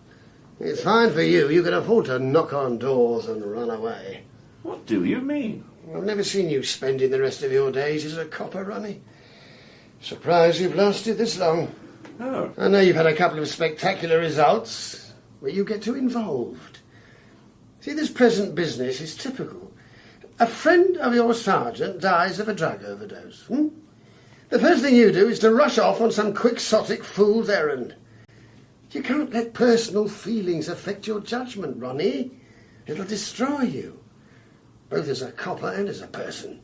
It's fine for you. You can afford to knock on doors and run away. What do you mean? I've never seen you spending the rest of your days as a copper, Ronnie. Surprised you've lasted this long. Oh. I know you've had a couple of spectacular results, but you get too involved. See, this present business is typical. A friend of your sergeant dies of a drug overdose. The first thing you do is to rush off on some quixotic fool's errand. You can't let personal feelings affect your judgment, Ronnie. It'll destroy you, both as a copper and as a person.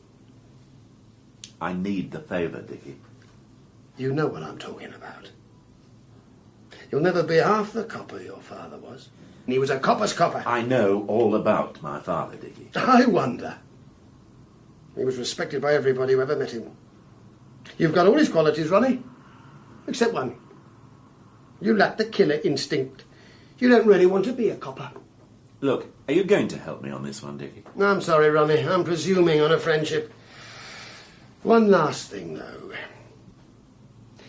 I need the favour, Dickie. You know what I'm talking about. You'll never be half the copper your father was. And he was a copper's copper. I know all about my father, Dickie. I wonder. He was respected by everybody who ever met him. You've got all his qualities, Ronnie, except one. You lack the killer instinct. You don't really want to be a copper. Look, are you going to help me on this one, Dickie? I'm sorry, Ronnie. I'm presuming on a friendship. One last thing, though.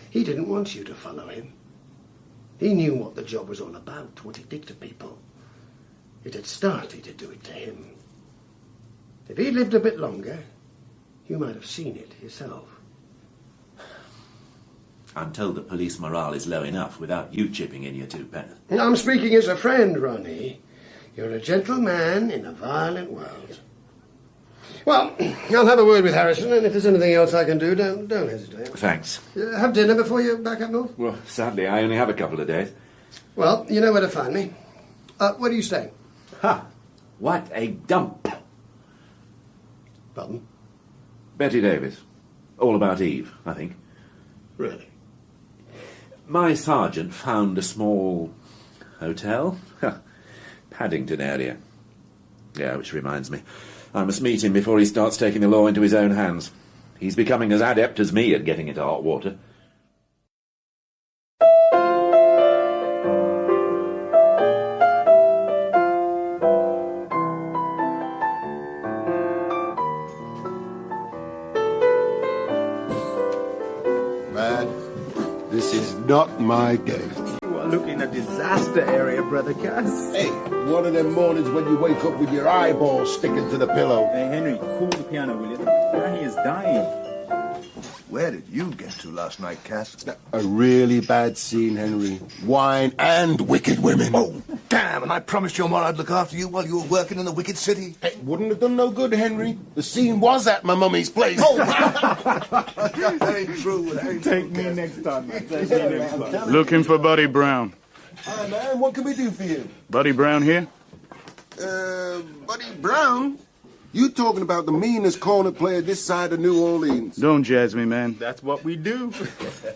He didn't want you to follow him. He knew what the job was all about, what it did to people. It had started to do it to him. If he'd lived a bit longer, you might have seen it yourself. I'm told the police morale is low enough without you chipping in your 2 pence. I'm speaking as a friend, Ronnie. You're a gentleman in a violent world. Well, I'll have a word with Harrison, and if there's anything else I can do, don't hesitate. Thanks. Have dinner before you back up north? Well, sadly, I only have a couple of days. Well, you know where to find me. Where do you stay? Ha! What a dump! Pardon? Betty Davis. All About Eve, I think. Really? My sergeant found a small hotel. Paddington area. Yeah, which reminds me. I must meet him before he starts taking the law into his own hands. He's becoming as adept as me at getting into hot water. Man, this is not my day. You are looking a disaster area, Brother Cass. Hey, one of them mornings when you wake up with your eyeballs sticking to the pillow. Hey, Henry, cool the piano, will you? Granny is dying. Where did you get to last night, Cass? A really bad scene, Henry. Wine and wicked women. Oh, damn, and I promised your mother I'd look after you while you were working in the wicked city. Hey, wouldn't have done no good, Henry. The scene was at my mummy's place. Oh, that ain't true. That ain't Take true, me Cass. next time, man. Take me next time. Looking for Buddy Brown. Hi, man, what can we do for you? Buddy Brown here? Buddy Brown? You talking about the meanest corner player this side of New Orleans. Don't jazz me, man. That's what we do.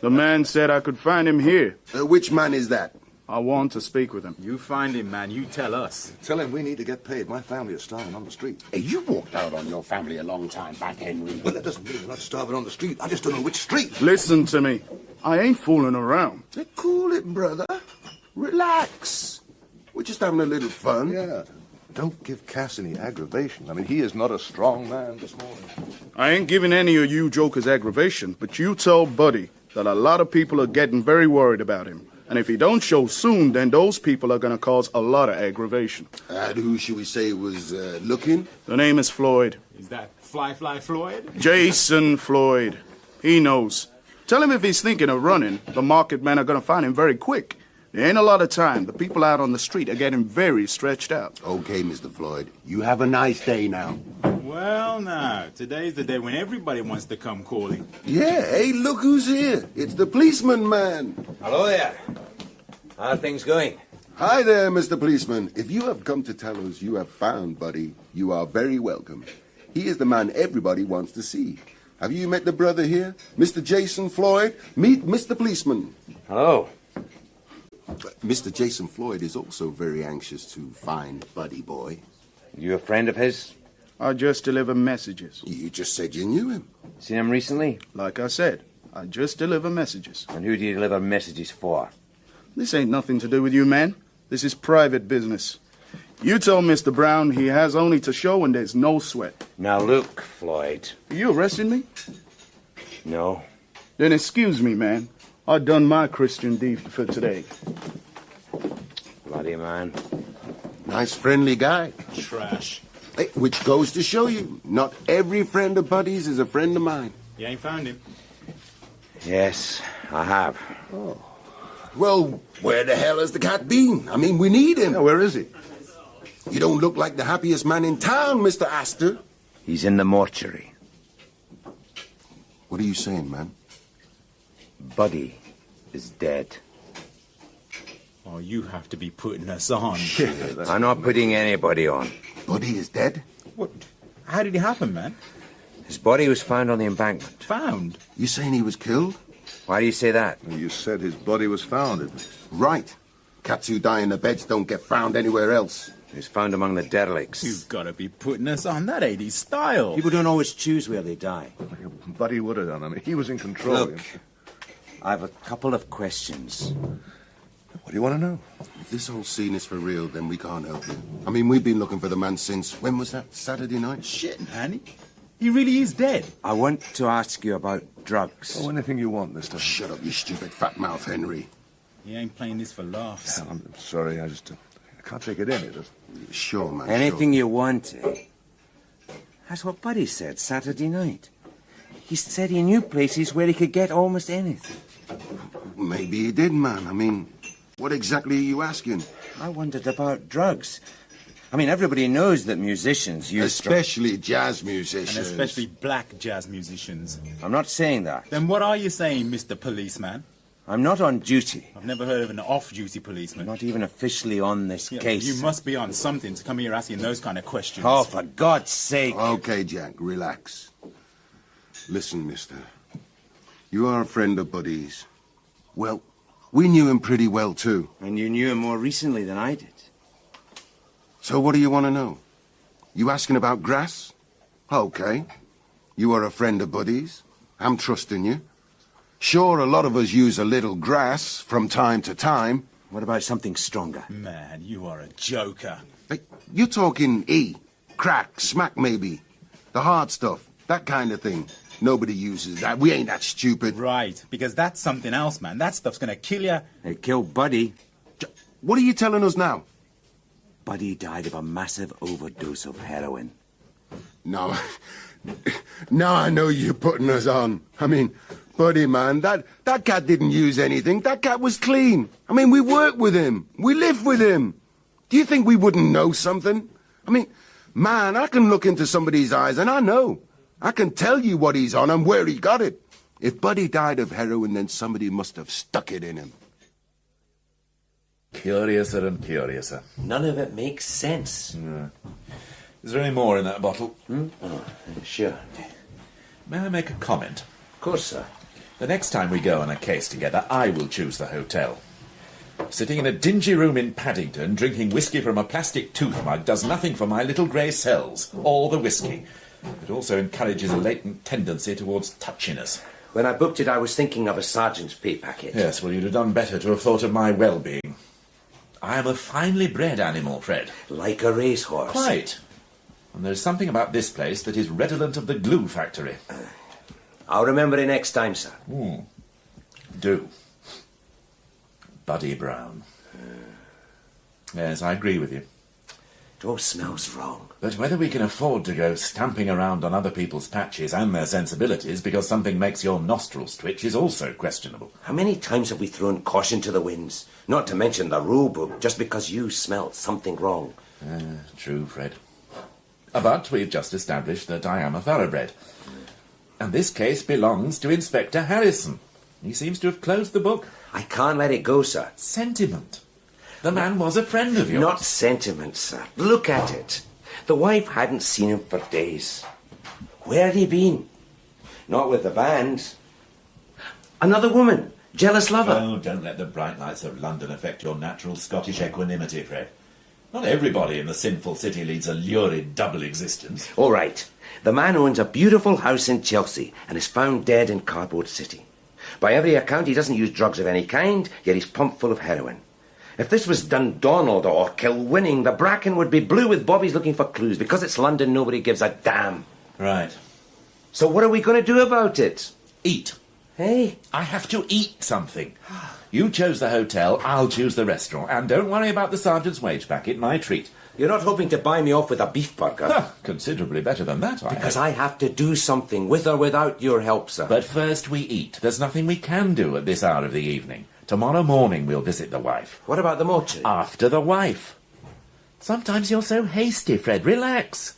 The man said I could find him here. Which man is that? I want to speak with him. You find him, man. You tell us. Tell him we need to get paid. My family is starving on the street. Hey, you walked out on your family a long time back, Henry. Well, that doesn't mean we're not starving on the street. I just don't know which street. Listen to me. I ain't fooling around. Cool it, brother. Relax. We're just having a little fun. Yeah. Don't give Cass any aggravation. I mean, he is not a strong man this morning. I ain't giving any of you jokers aggravation, but you tell Buddy that a lot of people are getting very worried about him. And if he don't show soon, then those people are going to cause a lot of aggravation. And who should we say was looking? The name is Floyd. Is that Fly Floyd? Jason Floyd. He knows. Tell him if he's thinking of running, the market men are going to find him very quick. There ain't a lot of time. The people out on the street are getting very stretched out. Okay, Mr. Floyd. You have a nice day now. Well, now, today's the day when everybody wants to come calling. Yeah, hey, look who's here. It's the policeman man. Hello there. How are things going? Hi there, Mr. Policeman. If you have come to tell us you have found Buddy, you are very welcome. He is the man everybody wants to see. Have you met the brother here? Mr. Jason Floyd? Meet Mr. Policeman. Hello. Mr. Jason Floyd is also very anxious to find Buddy Boy. You a friend of his? I just deliver messages. You just said you knew him. Seen him recently? Like I said, I just deliver messages. And who do you deliver messages for? This ain't nothing to do with you, man. This is private business. You tell Mr. Brown he has only to show when there's no sweat. Now look, Floyd. Are you arresting me? No. Then excuse me, man. I done my Christian deed for today. Bloody man. Nice friendly guy. Trash. Hey, which goes to show you, not every friend of Buddy's is a friend of mine. You ain't found him? Yes, I have. Oh. Well, where the hell has the cat been? I mean, we need him. Yeah, where is he? You don't look like the happiest man in town, Mr. Astor. He's in the mortuary. What are you saying, man? Buddy is dead. Oh, you have to be putting us on. I'm not putting anybody on. Buddy is dead? What? How did it happen, man? His body was found on the embankment. Found? You saying he was killed? Why do you say that? Well, you said his body was found. Right. Cats who die in the beds don't get found anywhere else. He was found among the derelicts. You've got to be putting us on. That ain't his style. People don't always choose where they die. Buddy would have done. I mean, he was in control. Look, I have a couple of questions. What do you want to know? If this whole scene is for real, then we can't help you. I mean, we've been looking for the man since, when was that, Saturday night? Shit, man. He really is dead. I want to ask you about drugs. Oh, anything you want, mister. Shut up, you stupid fat mouth, Henry. He ain't playing this for laughs. I'm sorry, I can't take it in. Sure, man. Anything you want, eh? That's what Buddy said Saturday night. He said he knew places where he could get almost anything. Maybe he did, man. I mean, what exactly are you asking? I wondered about drugs. I mean, everybody knows that musicians use Especially jazz musicians. And especially black jazz musicians. I'm not saying that. Then what are you saying, Mr. Policeman? I'm not on duty. I've never heard of an off-duty policeman. Not even officially on this case. You must be on something to come here asking those kind of questions. Oh, for God's sake. Okay, Jack, relax. Listen, mister. You are a friend of Buddy's. Well, we knew him pretty well, too. And you knew him more recently than I did. So what do you want to know? You asking about grass? Okay. You are a friend of Buddy's. I'm trusting you. Sure, a lot of us use a little grass from time to time. What about something stronger? Man, you are a joker. Hey, you're talking E. Crack, smack maybe. The hard stuff. That kind of thing. Nobody uses that. We ain't that stupid. Right, because that's something else, man. That stuff's gonna kill you. It killed Buddy. What are you telling us now? Buddy died of a massive overdose of heroin. No. Now I know you're putting us on. I mean, Buddy, man, that cat didn't use anything. That cat was clean. I mean, we work with him. We live with him. Do you think we wouldn't know something? I mean, man, I can look into somebody's eyes and I know. I can tell you what he's on and where he got it. If Buddy died of heroin, then somebody must have stuck it in him. Curiouser and curiouser. None of it makes sense. Yeah. Is there any more in that bottle? Oh, sure. May I make a comment? Of course, sir. The next time we go on a case together, I will choose the hotel. Sitting in a dingy room in Paddington, drinking whiskey from a plastic tooth mug does nothing for my little grey cells, or the whiskey. It also encourages a latent tendency towards touchiness. When I booked it, I was thinking of a sergeant's pay packet. Yes, well, you'd have done better to have thought of my well-being. I am a finely bred animal, Fred. Like a racehorse. Quite. And there's something about this place that is redolent of the glue factory. I'll remember it next time, sir. Do. Buddy Brown. Yes, I agree with you. It all smells wrong. But whether we can afford to go stamping around on other people's patches and their sensibilities because something makes your nostrils twitch is also questionable. How many times have we thrown caution to the winds? Not to mention the rule book, just because you smelt something wrong. True, Fred. But we've just established that I am a thoroughbred. And this case belongs to Inspector Harrison. He seems to have closed the book. I can't let it go, sir. Sentiment. The man was a friend of yours. Not sentiment, sir. Look at it. The wife hadn't seen him for days. Where had he been? Not with the band. Another woman. Jealous lover. Oh, don't let the bright lights of London affect your natural Scottish equanimity, Fred. Not everybody in the sinful city leads a lurid double existence. All right. The man owns a beautiful house in Chelsea and is found dead in Cardboard City. By every account, he doesn't use drugs of any kind, yet he's pumped full of heroin. If this was Dundonald or Kilwinning, the bracken would be blue with bobbies looking for clues. Because it's London, nobody gives a damn. Right. So what are we going to do about it? Eat. Hey? I have to eat something. You chose the hotel, I'll choose the restaurant. And don't worry about the sergeant's wage packet, my treat. You're not hoping to buy me off with a beef burger? Considerably better than that, Because I have to do something, with or without your help, sir. But first we eat. There's nothing we can do at this hour of the evening. Tomorrow morning we'll visit the wife. What about the mortuary? After the wife. Sometimes you're so hasty, Fred. Relax.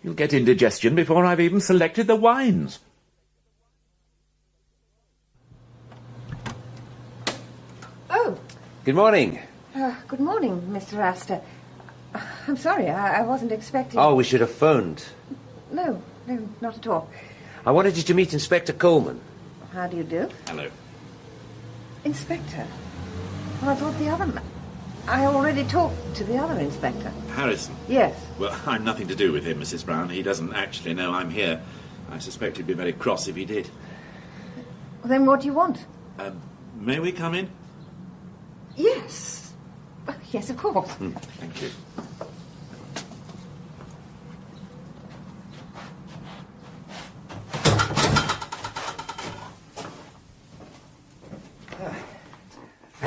You'll get indigestion before I've even selected the wines. Oh. Good morning. Good morning, Mr. Astor. I'm sorry, I wasn't expecting... Oh, we should have phoned. No, not at all. I wanted you to meet Inspector Coleman. How do you do? Hello. Inspector? Well, I thought the other man... I already talked to the other inspector. Harrison? Yes. Well, I'm nothing to do with him, Mrs. Brown. He doesn't actually know I'm here. I suspect he'd be very cross if he did. Well, then what do you want? May we come in? Yes. Yes, of course. Thank you.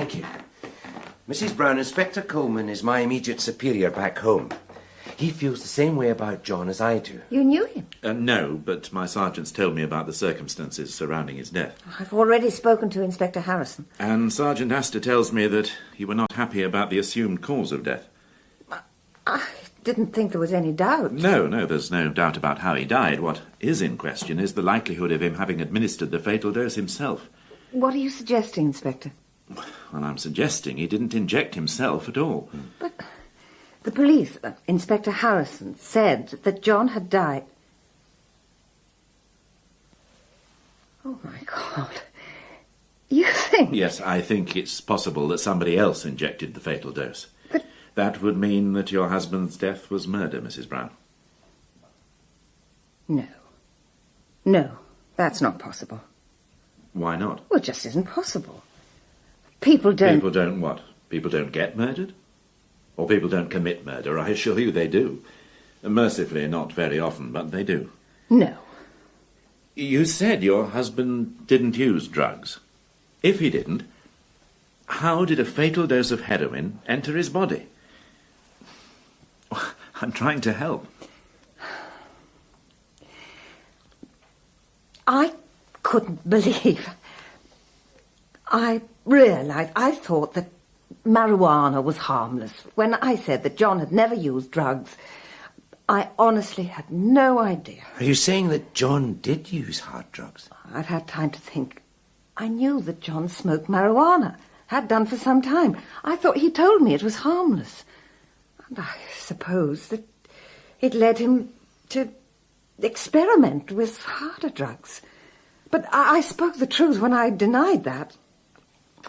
Thank you. Mrs. Brown, Inspector Coleman is my immediate superior back home. He feels the same way about John as I do. You knew him? No, but my sergeants told me about the circumstances surrounding his death. I've already spoken to Inspector Harrison. And Sergeant Astor tells me that you were not happy about the assumed cause of death. I didn't think there was any doubt. No, there's no doubt about how he died. What is in question is the likelihood of him having administered the fatal dose himself. What are you suggesting, Inspector? Well, I'm suggesting he didn't inject himself at all. But the police, Inspector Harrison, said that John had died. Oh, my God. You think? Yes, I think it's possible that somebody else injected the fatal dose. But that would mean that your husband's death was murder, Mrs. Brown. No, that's not possible. Why not? Well, it just isn't possible. People don't... People don't what? People don't get murdered? Or people don't commit murder? I assure you they do. Mercifully, not very often, but they do. No. You said your husband didn't use drugs. If he didn't, how did a fatal dose of heroin enter his body? I'm trying to help. I couldn't believe. I realised, I thought that marijuana was harmless. When I said that John had never used drugs, I honestly had no idea. Are you saying that John did use hard drugs? I've had time to think. I knew that John smoked marijuana, had done for some time. I thought he told me it was harmless. And I suppose that it led him to experiment with harder drugs. But I spoke the truth when I denied that.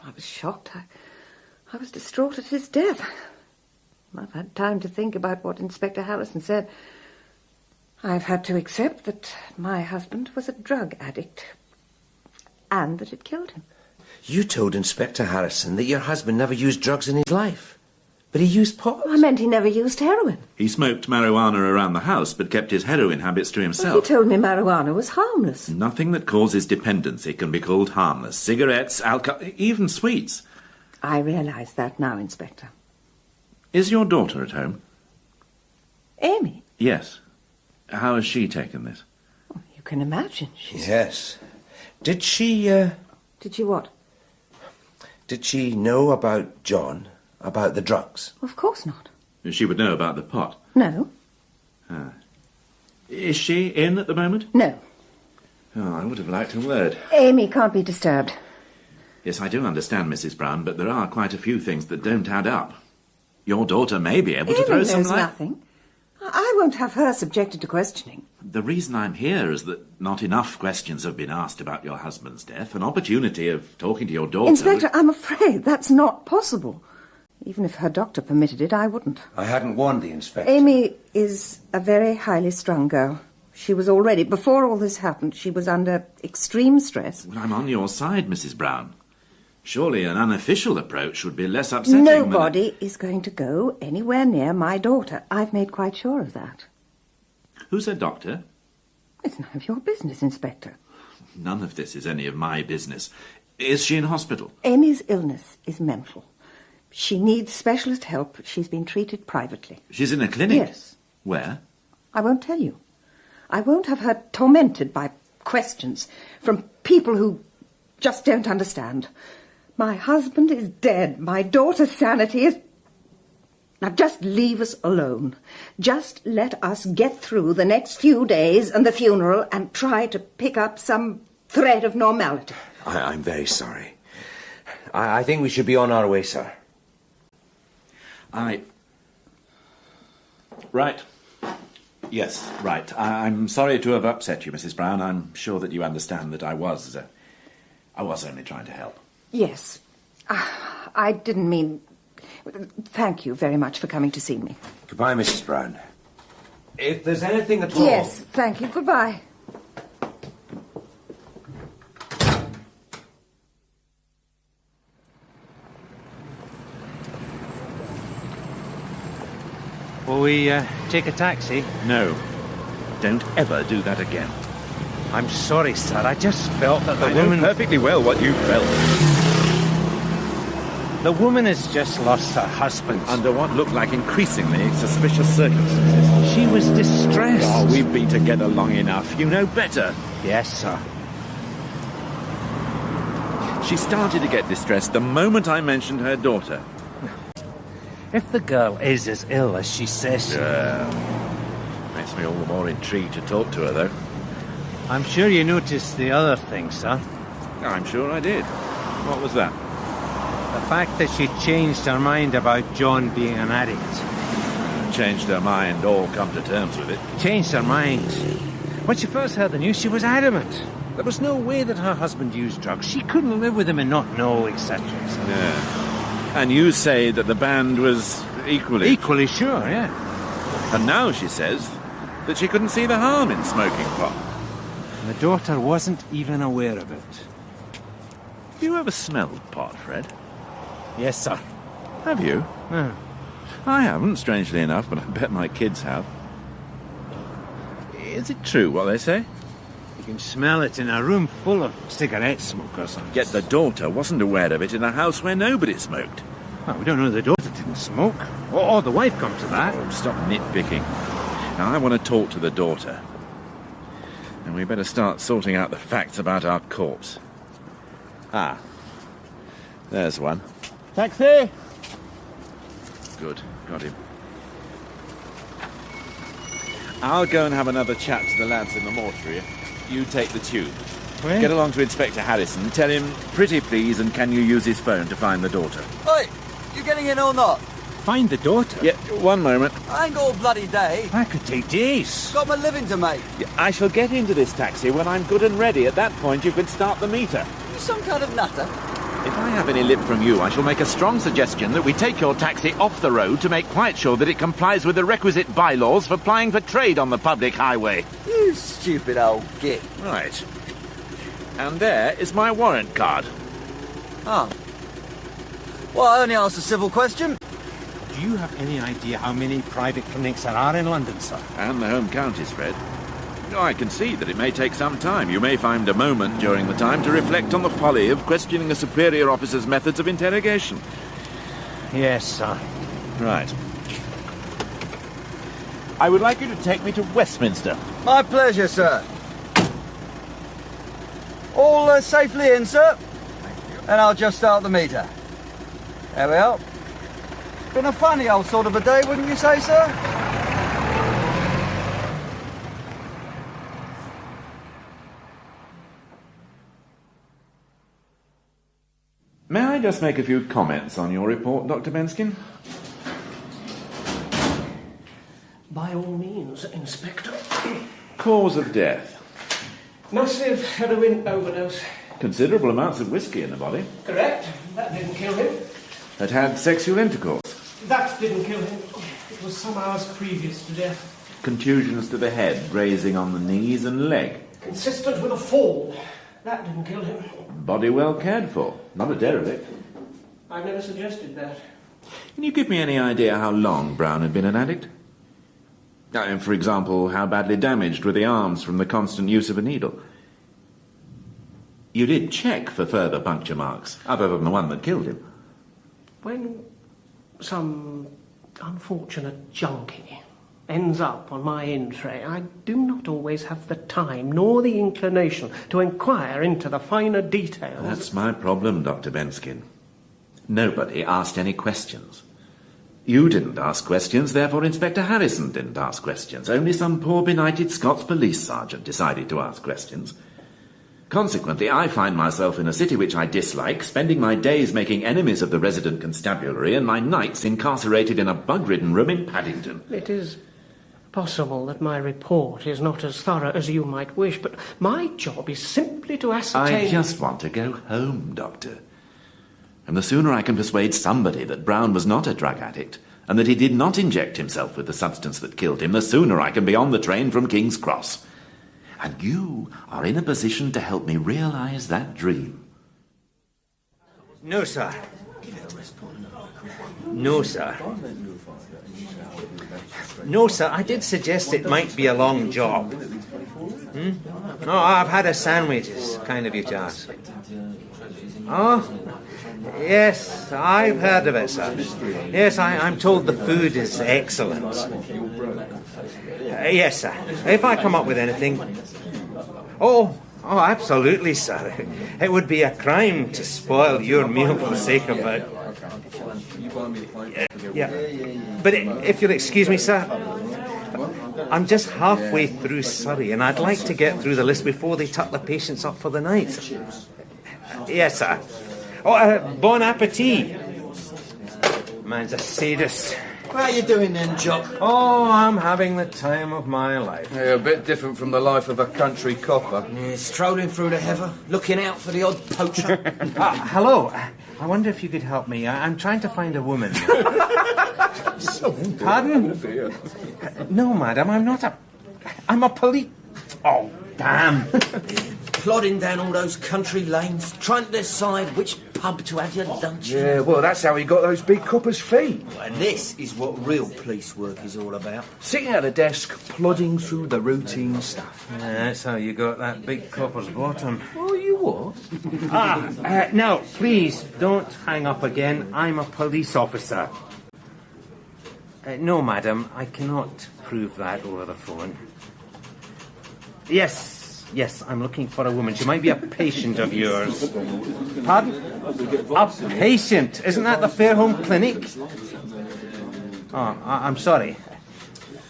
I was shocked. I was distraught at his death. I've had time to think about what Inspector Harrison said. I've had to accept that my husband was a drug addict and that it killed him. You told Inspector Harrison that your husband never used drugs in his life, but he used pot. I meant he never used heroin. He smoked marijuana around the house, but kept his heroin habits to himself. Well, he told me marijuana was harmless. Nothing that causes dependency can be called harmless. Cigarettes, alcohol, even sweets. I realise that now, Inspector. Is your daughter at home? Amy? Yes. How has she taken this? Oh, you can imagine. Yes. Did she, Did she what? Did she know about John, about the drugs? Of course not. She would know about the pot. No. Is she in at the moment? No. Oh, I would have liked a word. Amy can't be disturbed. Yes, I do understand, Mrs. Brown, but there are quite a few things that don't add up. Your daughter may be able to throw some light. Nothing. I won't have her subjected to questioning. The reason I'm here is that not enough questions have been asked about your husband's death. An opportunity of talking to your daughter... Inspector, I'm afraid that's not possible. Even if her doctor permitted it, I wouldn't. I hadn't warned the inspector. Amy is a very highly strung girl. She was already, before all this happened, she was under extreme stress. Well, I'm on your side, Mrs. Brown. Surely an unofficial approach would be less upsetting Nobody is going to go anywhere near my daughter. I've made quite sure of that. Who's her doctor? It's none of your business, Inspector. None of this is any of my business. Is she in hospital? Amy's illness is mental. She needs specialist help. She's been treated privately. She's in a clinic? Yes. Where? I won't tell you. I won't have her tormented by questions from people who just don't understand. My husband is dead. My daughter's sanity is... Now, just leave us alone. Just let us get through the next few days and the funeral and try to pick up some thread of normality. I'm very sorry. I think we should be on our way, sir. Right. Yes, right. I'm sorry to have upset you, Mrs. Brown. I'm sure that you understand that I was only trying to help. Yes. I didn't mean... Thank you very much for coming to see me. Goodbye, Mrs. Brown. If there's anything at all... Yes, thank you. Goodbye. Will we take a taxi? No. Don't ever do that again. I'm sorry, sir. I just felt that the I woman... know perfectly well what you felt. The woman has just lost her husband. Under what looked like increasingly suspicious circumstances. She was distressed. Oh, we've been together long enough. You know better. Yes, sir. She started to get distressed the moment I mentioned her daughter. If the girl is as ill as she says... Yeah. Makes me all the more intrigued to talk to her, though. I'm sure you noticed the other thing, sir. I'm sure I did. What was that? The fact that she changed her mind about John being an addict. Changed her mind, or come to terms with it. Changed her mind. When she first heard the news, she was adamant. There was no way that her husband used drugs. She couldn't live with him and not know, etc. Yeah. And you say that the band was equally... Equally sure, yeah. And now she says that she couldn't see the harm in smoking pot. The daughter wasn't even aware of it. Have you ever smelled pot, Fred? Yes, sir. Have you? No. I haven't, strangely enough, but I bet my kids have. Is it true what they say? You can smell it in a room full of cigarette smokers. Yet the daughter wasn't aware of it in a house where nobody smoked. Well, we don't know the daughter didn't smoke. Or the wife come to that. Oh, stop nitpicking. Now, I want to talk to the daughter. And we better start sorting out the facts about our corpse. Ah. There's one. Taxi! Good. Got him. I'll go and have another chat to the lads in the mortuary. You take the tube. Where? Get along to Inspector Harrison. Tell him, pretty please, and can you use his phone to find the daughter? Oi! You getting in or not? Find the daughter? Yeah, one moment. I ain't got a bloody day. That could take days. Got my living to make. Yeah, I shall get into this taxi when I'm good and ready. At that point, you can start the meter. You some kind of nutter? If I have any lip from you, I shall make a strong suggestion that we take your taxi off the road to make quite sure that it complies with the requisite bylaws for plying for trade on the public highway. You stupid old git. Right. And there is my warrant card. Oh. Well, I only asked a civil question. Do you have any idea how many private clinics there are in London, sir? And the home counties, Fred. I can see that it may take some time. You may find a moment during the time to reflect on the folly of questioning a superior officer's methods of interrogation. Yes, sir. Right. I would like you to take me to Westminster. My pleasure, sir. All safely in, sir. And I'll just start the meter. There we are. Been a funny old sort of a day, wouldn't you say, sir? May I just make a few comments on your report, Dr. Benskin? By all means, Inspector. Cause of death. Massive heroin overdose. Considerable amounts of whiskey in the body. Correct. That didn't kill him. Had had sexual intercourse. That didn't kill him. It was some hours previous to death. Contusions to the head, grazing on the knees and leg. Consistent with a fall. That didn't kill him. Body well cared for. Not a derelict. I've never suggested that. Can you give me any idea how long Brown had been an addict? For example, how badly damaged were the arms from the constant use of a needle? You did check for further puncture marks, other than the one that killed him. When some unfortunate junkie ends up on my in-tray, I do not always have the time nor the inclination to inquire into the finer details. That's my problem, Dr. Benskin. Nobody asked any questions. You didn't ask questions, therefore Inspector Harrison didn't ask questions. Only some poor benighted Scots police sergeant decided to ask questions. Consequently, I find myself in a city which I dislike, spending my days making enemies of the resident constabulary and my nights incarcerated in a bug-ridden room in Paddington. It is possible that my report is not as thorough as you might wish, but my job is simply to ascertain... I just want to go home, Doctor. And the sooner I can persuade somebody that Brown was not a drug addict and that he did not inject himself with the substance that killed him, the sooner I can be on the train from King's Cross. And you are in a position to help me realize that dream. No, sir. No, sir. No, sir, I did suggest it might be a long job. No, I've had a sandwich. It's kind of you to ask. Oh, Yes, I've heard of it, sir. Yes, I'm told the food is excellent. Yes, sir. If I come up with anything... Oh, absolutely, sir. It would be a crime to spoil your meal for the sake of it. Yeah. But if you'll excuse me, sir, I'm just halfway through Surrey, and I'd like to get through the list before they tuck the patients up for the night. Yes, sir. Bon appetit. Man's a sadist. How you doing then, Jock? Oh, I'm having the time of my life. Yeah, a bit different from the life of a country copper. Yeah, strolling through the heather, looking out for the odd poacher. Hello. I wonder if you could help me. I'm trying to find a woman. Pardon? No, madam, I'm not a... I'm a police... Oh, damn. Plodding down all those country lanes, trying to decide which pub to have your lunch in. Yeah, well, that's how he got those big copper's feet. And this is what real police work is all about. Sitting at a desk, plodding through the routine stuff. Yeah, that's how you got that big copper's bottom. Oh, you what? No, please, don't hang up again. I'm a police officer. No, madam, I cannot prove that over the phone. Yes, I'm looking for a woman. She might be a patient of yours. Pardon? A patient? Isn't that the Forgeham clinic? Oh, I'm sorry.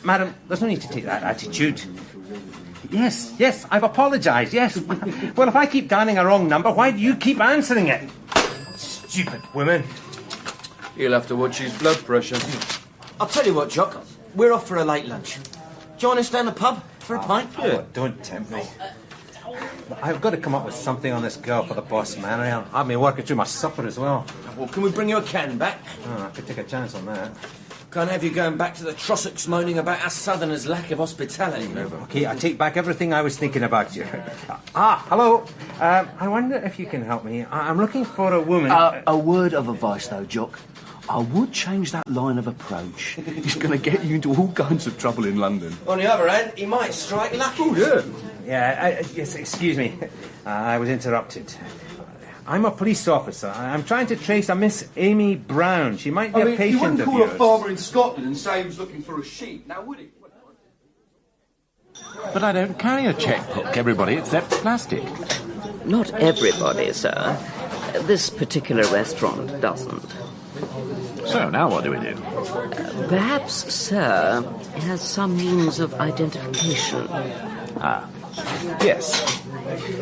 Madam, there's no need to take that attitude. Yes, I've apologised, yes. Well, if I keep dialing a wrong number, why do you keep answering it? Stupid women. He'll have to watch his blood pressure. I'll tell you what, Jock. We're off for a late lunch. Join us down the pub for a pint? Oh, don't tempt me. I've got to come up with something on this girl for the boss, man. I've been working through my supper as well. Well, can we bring you a can back? Oh, I could take a chance on that. Can't have you going back to the Trossachs moaning about us Southerners' lack of hospitality. Okay, I take back everything I was thinking about you. Hello. I wonder if you can help me. I'm looking for a woman... A word of advice, though, Jock. I would change that line of approach. He's going to get you into all kinds of trouble in London. On the other hand, he might strike lucky. Oh, yeah. Yeah, yes, excuse me. I was interrupted. I'm a police officer. I'm trying to trace a Miss Amy Brown. She might be a patient of yours. You wouldn't call a farmer in Scotland and say he was looking for a sheep, now would he? But I don't carry a checkbook. Everybody accepts plastic. Not everybody, sir. This particular restaurant doesn't. So, now what do we do? Perhaps, sir, has some means of identification. Yes.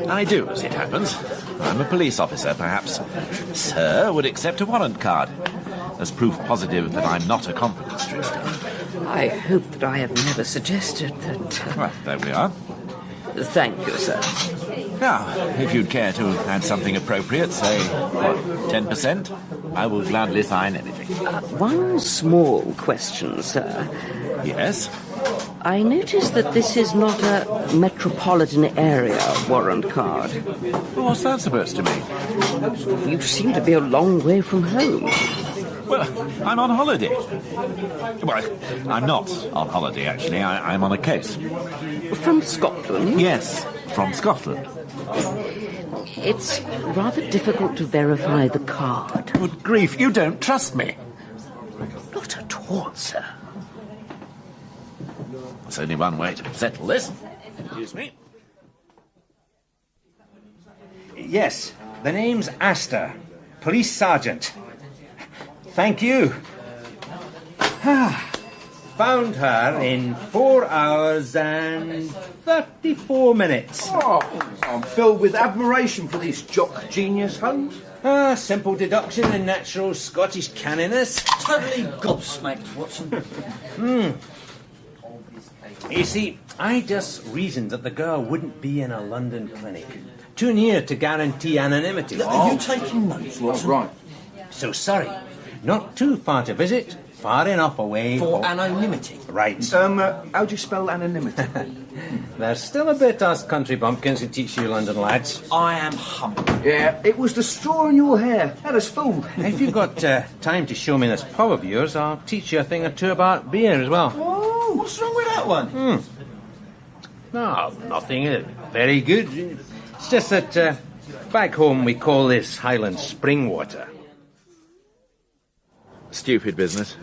I do, as it happens. I'm a police officer, perhaps. Sir would accept a warrant card as proof positive that I'm not a confidence trickster. I hope that I have never suggested that... Well, there we are. Thank you, sir. Now, if you'd care to add something appropriate, say, 10%, I will gladly sign anything. One small question, sir. Yes? I notice that this is not a metropolitan area warrant card. What's that supposed to mean? You seem to be a long way from home. Well, I'm on holiday. Well, I'm not on holiday, actually. I'm on a case. From Scotland? Yes, from Scotland. It's rather difficult to verify the card. Good grief, you don't trust me. Not at all, sir. There's only one way to settle this. Excuse me. Yes, the name's Astor. Police Sergeant. Thank you. Found her in 4 hours and 34 minutes. Oh, I'm filled with admiration for this Jock genius, Holmes. Simple deduction and natural Scottish canniness. Totally gobsmacked, Watson. You see, I just reasoned that the girl wouldn't be in a London clinic. Too near to guarantee anonymity. Are you taking notes, Watson? Right. So sorry. Not too far to visit, far enough away... For anonymity? Right. How do you spell anonymity? There's still a bit us country bumpkins who teach you London lads. I am humbled. Yeah, it was the straw in your hair. Had us fooled. If you've got time to show me this pub of yours, I'll teach you a thing or two about beer as well. Oh, what's wrong with that one? No, nothing. Very good. It's just that back home we call this Highland spring water. Stupid business.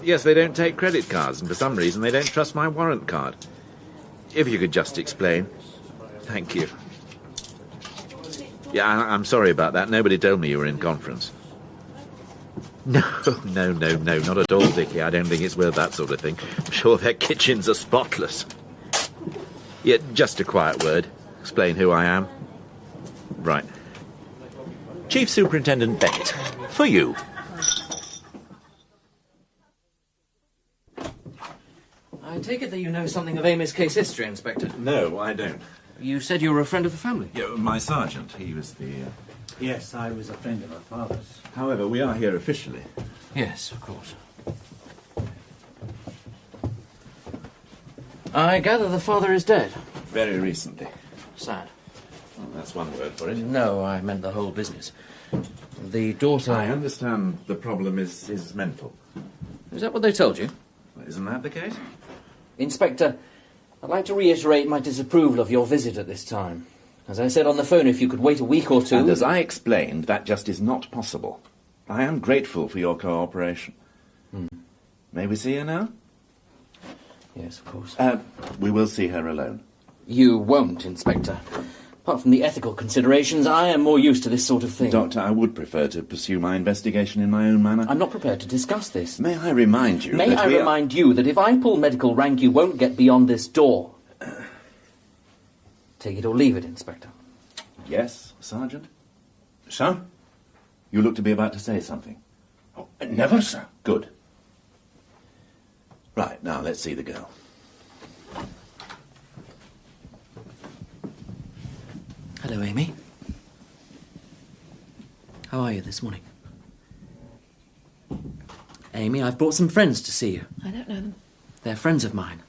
Yes, they don't take credit cards, and for some reason they don't trust my warrant card. If you could just explain. Thank you. Yeah, I'm sorry about that. Nobody told me you were in conference. No, not at all, Dickie. I don't think it's worth that sort of thing. I'm sure their kitchens are spotless. Yeah, just a quiet word. Explain who I am. Right. Chief Superintendent Bennett. For you. I take it that you know something of Amy's case history, Inspector. No, I don't. You said you were a friend of the family. Yeah, my sergeant, he was the... Yes, I was a friend of her father's. However, we are here officially. Yes, of course. I gather the father is dead. Very recently. Sad. Well, that's one word for it. No, I meant the whole business. The daughter... I understand the problem is mental. Is that what they told you? Isn't that the case? Inspector, I'd like to reiterate my disapproval of your visit at this time. As I said on the phone, if you could wait a week or two... And as I explained, that just is not possible. I am grateful for your cooperation. May we see her now? Yes, of course. We will see her alone. You won't, Inspector. Apart from the ethical considerations, I am more used to this sort of thing. Doctor, I would prefer to pursue my investigation in my own manner. I'm not prepared to discuss this. May I remind you May I remind you that if I pull medical rank, you won't get beyond this door. Take it or leave it, Inspector. Yes, Sergeant? Sir? You look to be about to say something. Oh, never, sir. Good. Right, now let's see the girl. Hello, Amy. How are you this morning? Amy, I've brought some friends to see you. I don't know them. They're friends of mine.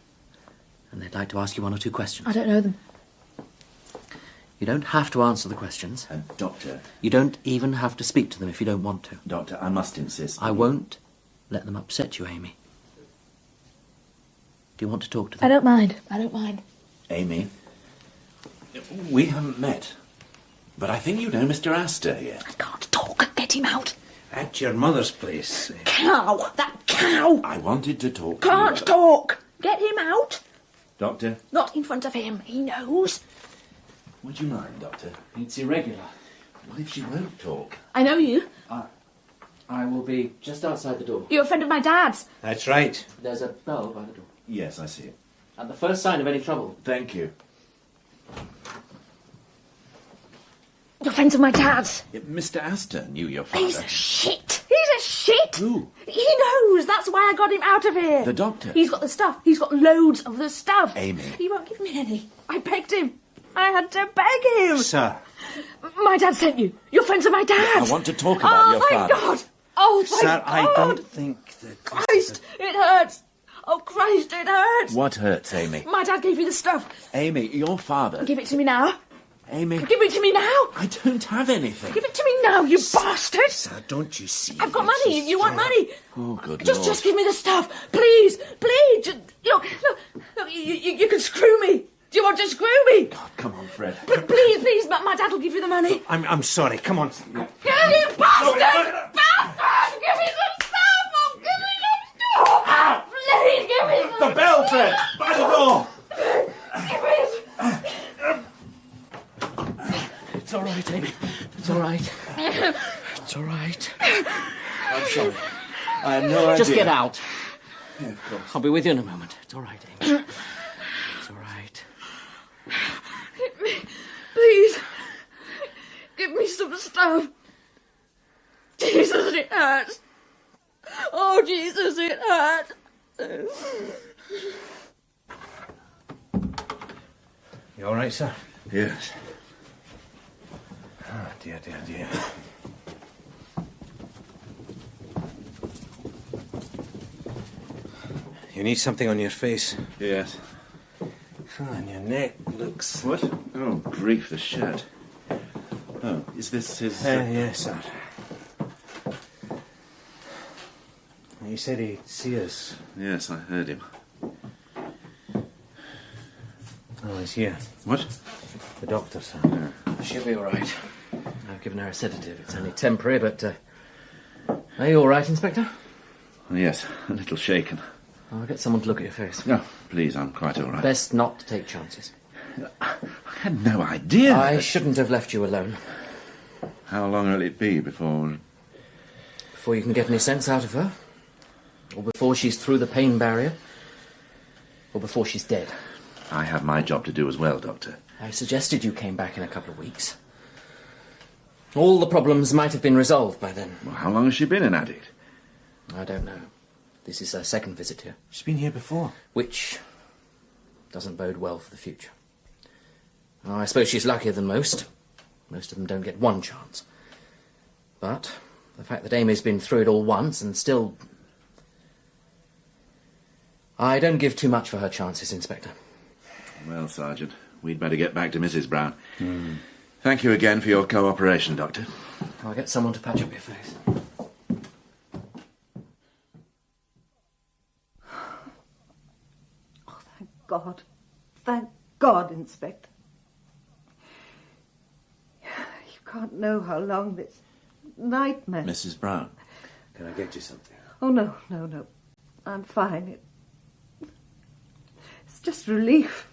And they'd like to ask you one or two questions. I don't know them. You don't have to answer the questions. Doctor... You don't even have to speak to them if you don't want to. Doctor, I must insist... I won't let them upset you, Amy. Do you want to talk to them? I don't mind. I don't mind. Amy, we haven't met, but I think you know Mr. Astor yet. I can't talk. Get him out. At your mother's place. Cow! That cow! I wanted to talk to Can't you. talk! Get him out! Doctor? Not in front of him. He knows. Would you mind, Doctor? It's irregular. What if she won't talk? I know you. I will be just outside the door. You're a friend of my dad's. That's right. There's a bell by the door. Yes, I see it. At the first sign of any trouble. Thank you. You're friends of my dad's. Yeah, Mr. Astor knew your father. He's a shit. He's a shit. Who? He knows. That's why I got him out of here. The doctor? He's got the stuff. He's got loads of the stuff. Amy. He won't give me any. I begged him. I had to beg him. Sir. My dad sent you. You're friends of my dad. I want to talk about your thank father. God. Oh, thank Sir, God. I don't think that... Christ, it hurts. Oh, Christ, it hurts. What hurts, Amy? My dad gave you the stuff. Amy, your father... Give it to me now. Amy... Give it to me now. I don't have anything. Give it to me now, you bastard. Sir, don't you see? I've got money. You want money? Oh, good Just Lord. give me the stuff. Please, please. Just, look, you can screw me. Do you want to screw me? God, come on, Fred. Please, my dad will give you the money. I'm sorry. Come on. Give you bastard! Bastard! Give me the stuff! Oh, give me the stuff! Please, give me the The bell, Fred! By the door! It's all right, Amy. It's all right. It's all right. I'm sorry. I have no idea. Just get out. Yeah, of course. I'll be with you in a moment. It's all right, Amy. It's all right. Please, give me some stuff. Jesus, it hurts. Oh, Jesus, it hurts. You all right, sir? Yes. Oh, dear, dear, dear. You need something on your face. Yes. Oh, and your neck looks... What? Oh, grief, the shirt. Oh, is this his... yes, sir. He said he'd see us. Yes, I heard him. Oh, he's here. What? The doctor, sir. Yeah. She'll be all right. I've given her a sedative. It's only temporary, but... Are you all right, Inspector? Yes, a little shaken. I'll get someone to look at your face. No, please, I'm quite all right. Best not to take chances. I had no idea. I shouldn't have left you alone. How long will it be before... Before you can get any sense out of her? Or before she's through the pain barrier? Or before she's dead? I have my job to do as well, Doctor. I suggested you came back in a couple of weeks. All the problems might have been resolved by then. Well, how long has she been an addict? I don't know. This is her second visit here. She's been here before. Which doesn't bode well for the future. Oh, I suppose she's luckier than most. Most of them don't get one chance. But the fact that Amy's been through it all once and still... I don't give too much for her chances, Inspector. Well, Sergeant, we'd better get back to Mrs. Brown. Thank you again for your cooperation, Doctor. I'll get someone to patch up your face. Oh, thank God. Thank God, Inspector. You can't know how long this nightmare... Mrs. Brown, can I get you something? Oh, no. I'm fine. It's just relief.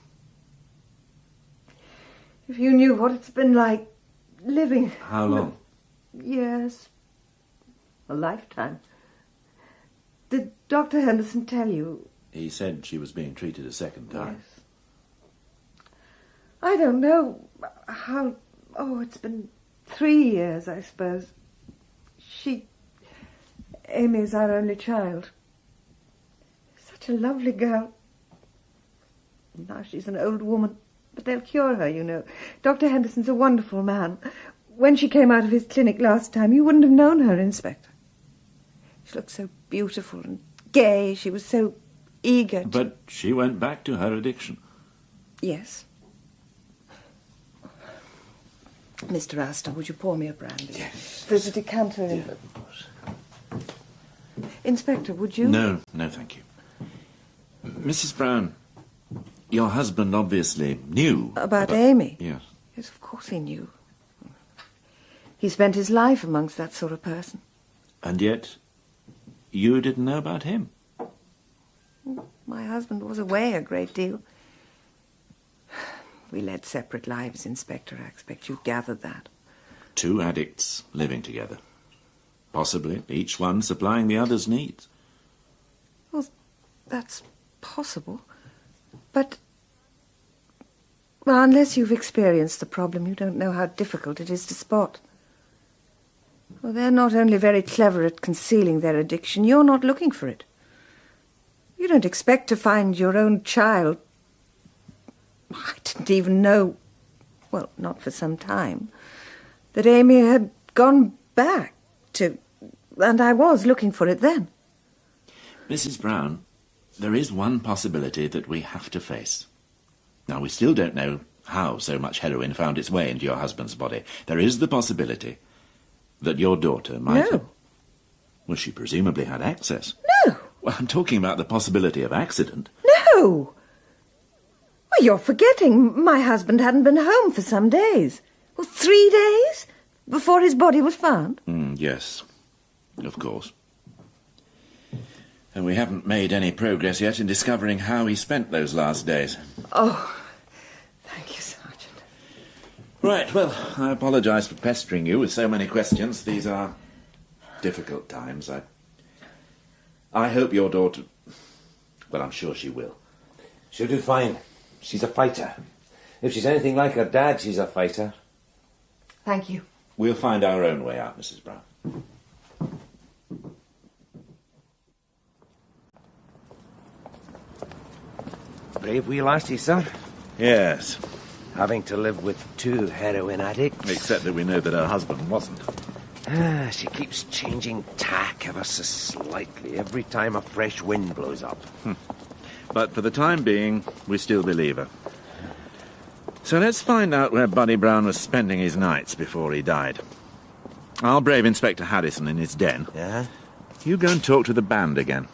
If you knew what it's been like living... How long? Years. A lifetime. Did Dr. Henderson tell you? He said she was being treated a second time. Yes. I don't know how... Oh, it's been 3 years, I suppose. Amy's our only child. Such a lovely girl. Now she's an old woman, but they'll cure her, you know. Dr. Henderson's a wonderful man. When she came out of his clinic last time, you wouldn't have known her, Inspector. She looked so beautiful and gay. She was so eager. But she went back to her addiction. Yes. Mr. Astor, would you pour me a brandy? Yes. There's a decanter in the... Inspector, would you? No, thank you. Mrs. Brown, your husband obviously knew... About Amy? Yes. Yes, of course he knew. He spent his life amongst that sort of person. And yet, you didn't know about him? My husband was away a great deal. We led separate lives, Inspector. I expect you've gathered that. 2 addicts living together. Possibly each one supplying the other's needs. Well, that's possible. But... Well, unless you've experienced the problem, you don't know how difficult it is to spot. Well, they're not only very clever at concealing their addiction, you're not looking for it. You don't expect to find your own child... I didn't even know, well, not for some time, that Amy had gone back to... And I was looking for it then. Mrs. Brown, there is one possibility that we have to face. Now, we still don't know how so much heroin found its way into your husband's body. There is the possibility that your daughter might have... Well, she presumably had access. No. Well, I'm talking about the possibility of accident. No. Well, you're forgetting my husband hadn't been home for some days. Well, 3 days before his body was found. Yes, of course. And we haven't made any progress yet in discovering how he spent those last days. Oh, thank you, Sergeant. Right, well, I apologise for pestering you with so many questions. These are difficult times. I hope your daughter... Well, I'm sure she will. She'll do fine. She's a fighter. If she's anything like her dad, she's a fighter. Thank you. We'll find our own way out, Mrs. Brown. Brave wee lassie, sir. Yes. Having to live with 2 heroin addicts. Except that we know that her husband wasn't. She keeps changing tack ever so slightly every time a fresh wind blows up. But for the time being, we still believe her. So let's find out where Buddy Brown was spending his nights before he died. I'll brave Inspector Harrison in his den. Yeah? You go and talk to the band again.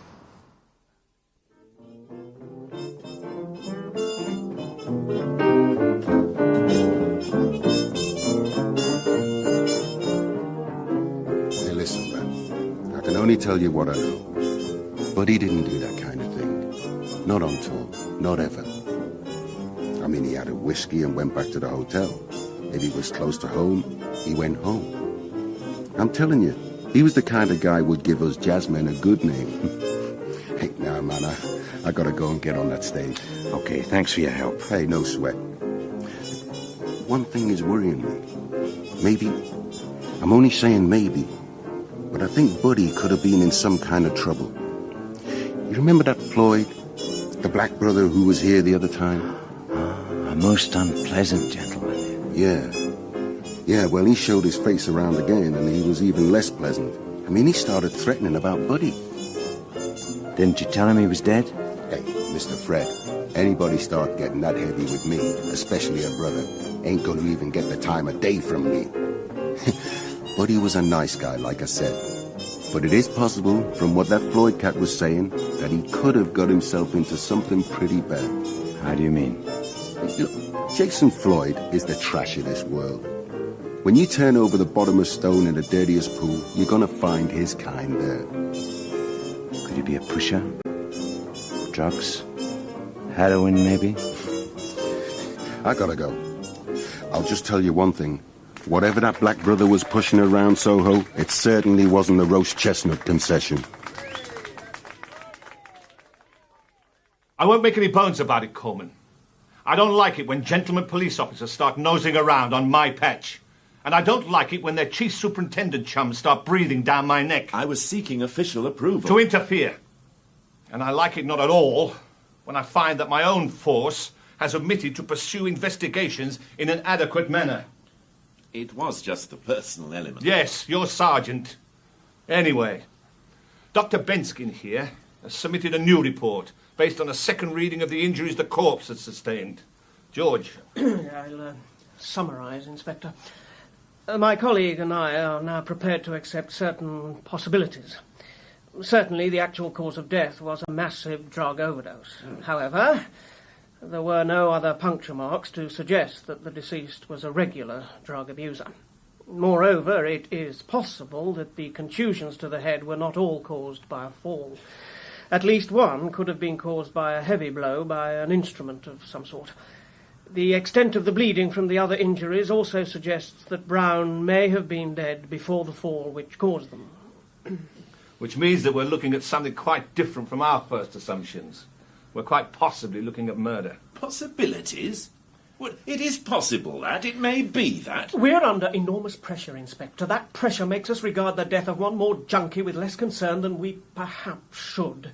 Hey, listen, man. I can only tell you what I know. But he didn't do that kind of thing. Not on tour. Not ever. I mean, he had a whiskey and went back to the hotel. If he was close to home, he went home. I'm telling you, he was the kind of guy who would give us jazzmen a good name. Hey, now, man, I gotta go and get on that stage. Okay, thanks for your help. Hey, no sweat. One thing is worrying me. Maybe, I'm only saying maybe, but I think Buddy could have been in some kind of trouble. You remember that Floyd, the black brother who was here the other time? A most unpleasant gentleman. Yeah, well, he showed his face around again, and he was even less pleasant. I mean, he started threatening about Buddy. Didn't you tell him he was dead? Hey, Mr. Fred, anybody start getting that heavy with me, especially a brother, ain't gonna even get the time of day from me. Buddy was a nice guy, like I said. But it is possible, from what that Floyd cat was saying, that he could have got himself into something pretty bad. How do you mean? Look, Jason Floyd is the trash of this world. When you turn over the bottomest stone in the dirtiest pool, you're gonna find his kind there. Could he be a pusher? Drugs? Heroin, maybe? I gotta go. I'll just tell you one thing. Whatever that black brother was pushing around Soho, it certainly wasn't the roast chestnut concession. I won't make any bones about it, Coleman. I don't like it when gentlemen police officers start nosing around on my patch. And I don't like it when their chief superintendent chums start breathing down my neck. I was seeking official approval. To interfere. And I like it not at all when I find that my own force has omitted to pursue investigations in an adequate manner. It was just the personal element. Yes, your sergeant. Anyway, Dr. Benskin here has submitted a new report based on a second reading of the injuries the corpse has sustained. George. I'll summarise, Inspector. My colleague and I are now prepared to accept certain possibilities. Certainly, the actual cause of death was a massive drug overdose. However, there were no other puncture marks to suggest that the deceased was a regular drug abuser. Moreover, it is possible that the contusions to the head were not all caused by a fall. At least one could have been caused by a heavy blow by an instrument of some sort. The extent of the bleeding from the other injuries also suggests that Brown may have been dead before the fall which caused them. Which means that we're looking at something quite different from our first assumptions. We're quite possibly looking at murder. Possibilities? Well, it is possible that. It may be that. We're under enormous pressure, Inspector. That pressure makes us regard the death of one more junkie with less concern than we perhaps should.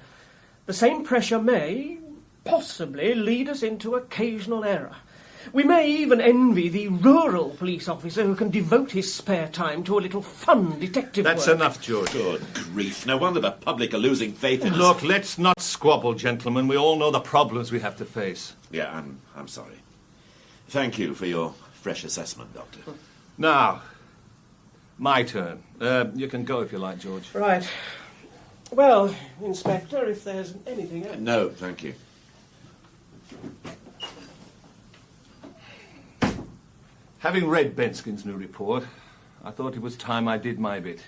The same pressure may, possibly, lead us into occasional error. We may even envy the rural police officer who can devote his spare time to a little fun detective work. That's enough, George. Good grief. No wonder the public are losing faith in us. Look, let's not squabble, gentlemen. We all know the problems we have to face. Yeah, I'm sorry. Thank you for your fresh assessment, Doctor. Now, my turn. You can go if you like, George. Right. Well, Inspector, if there's anything else... No, thank you. Having read Benskin's new report, I thought it was time I did my bit.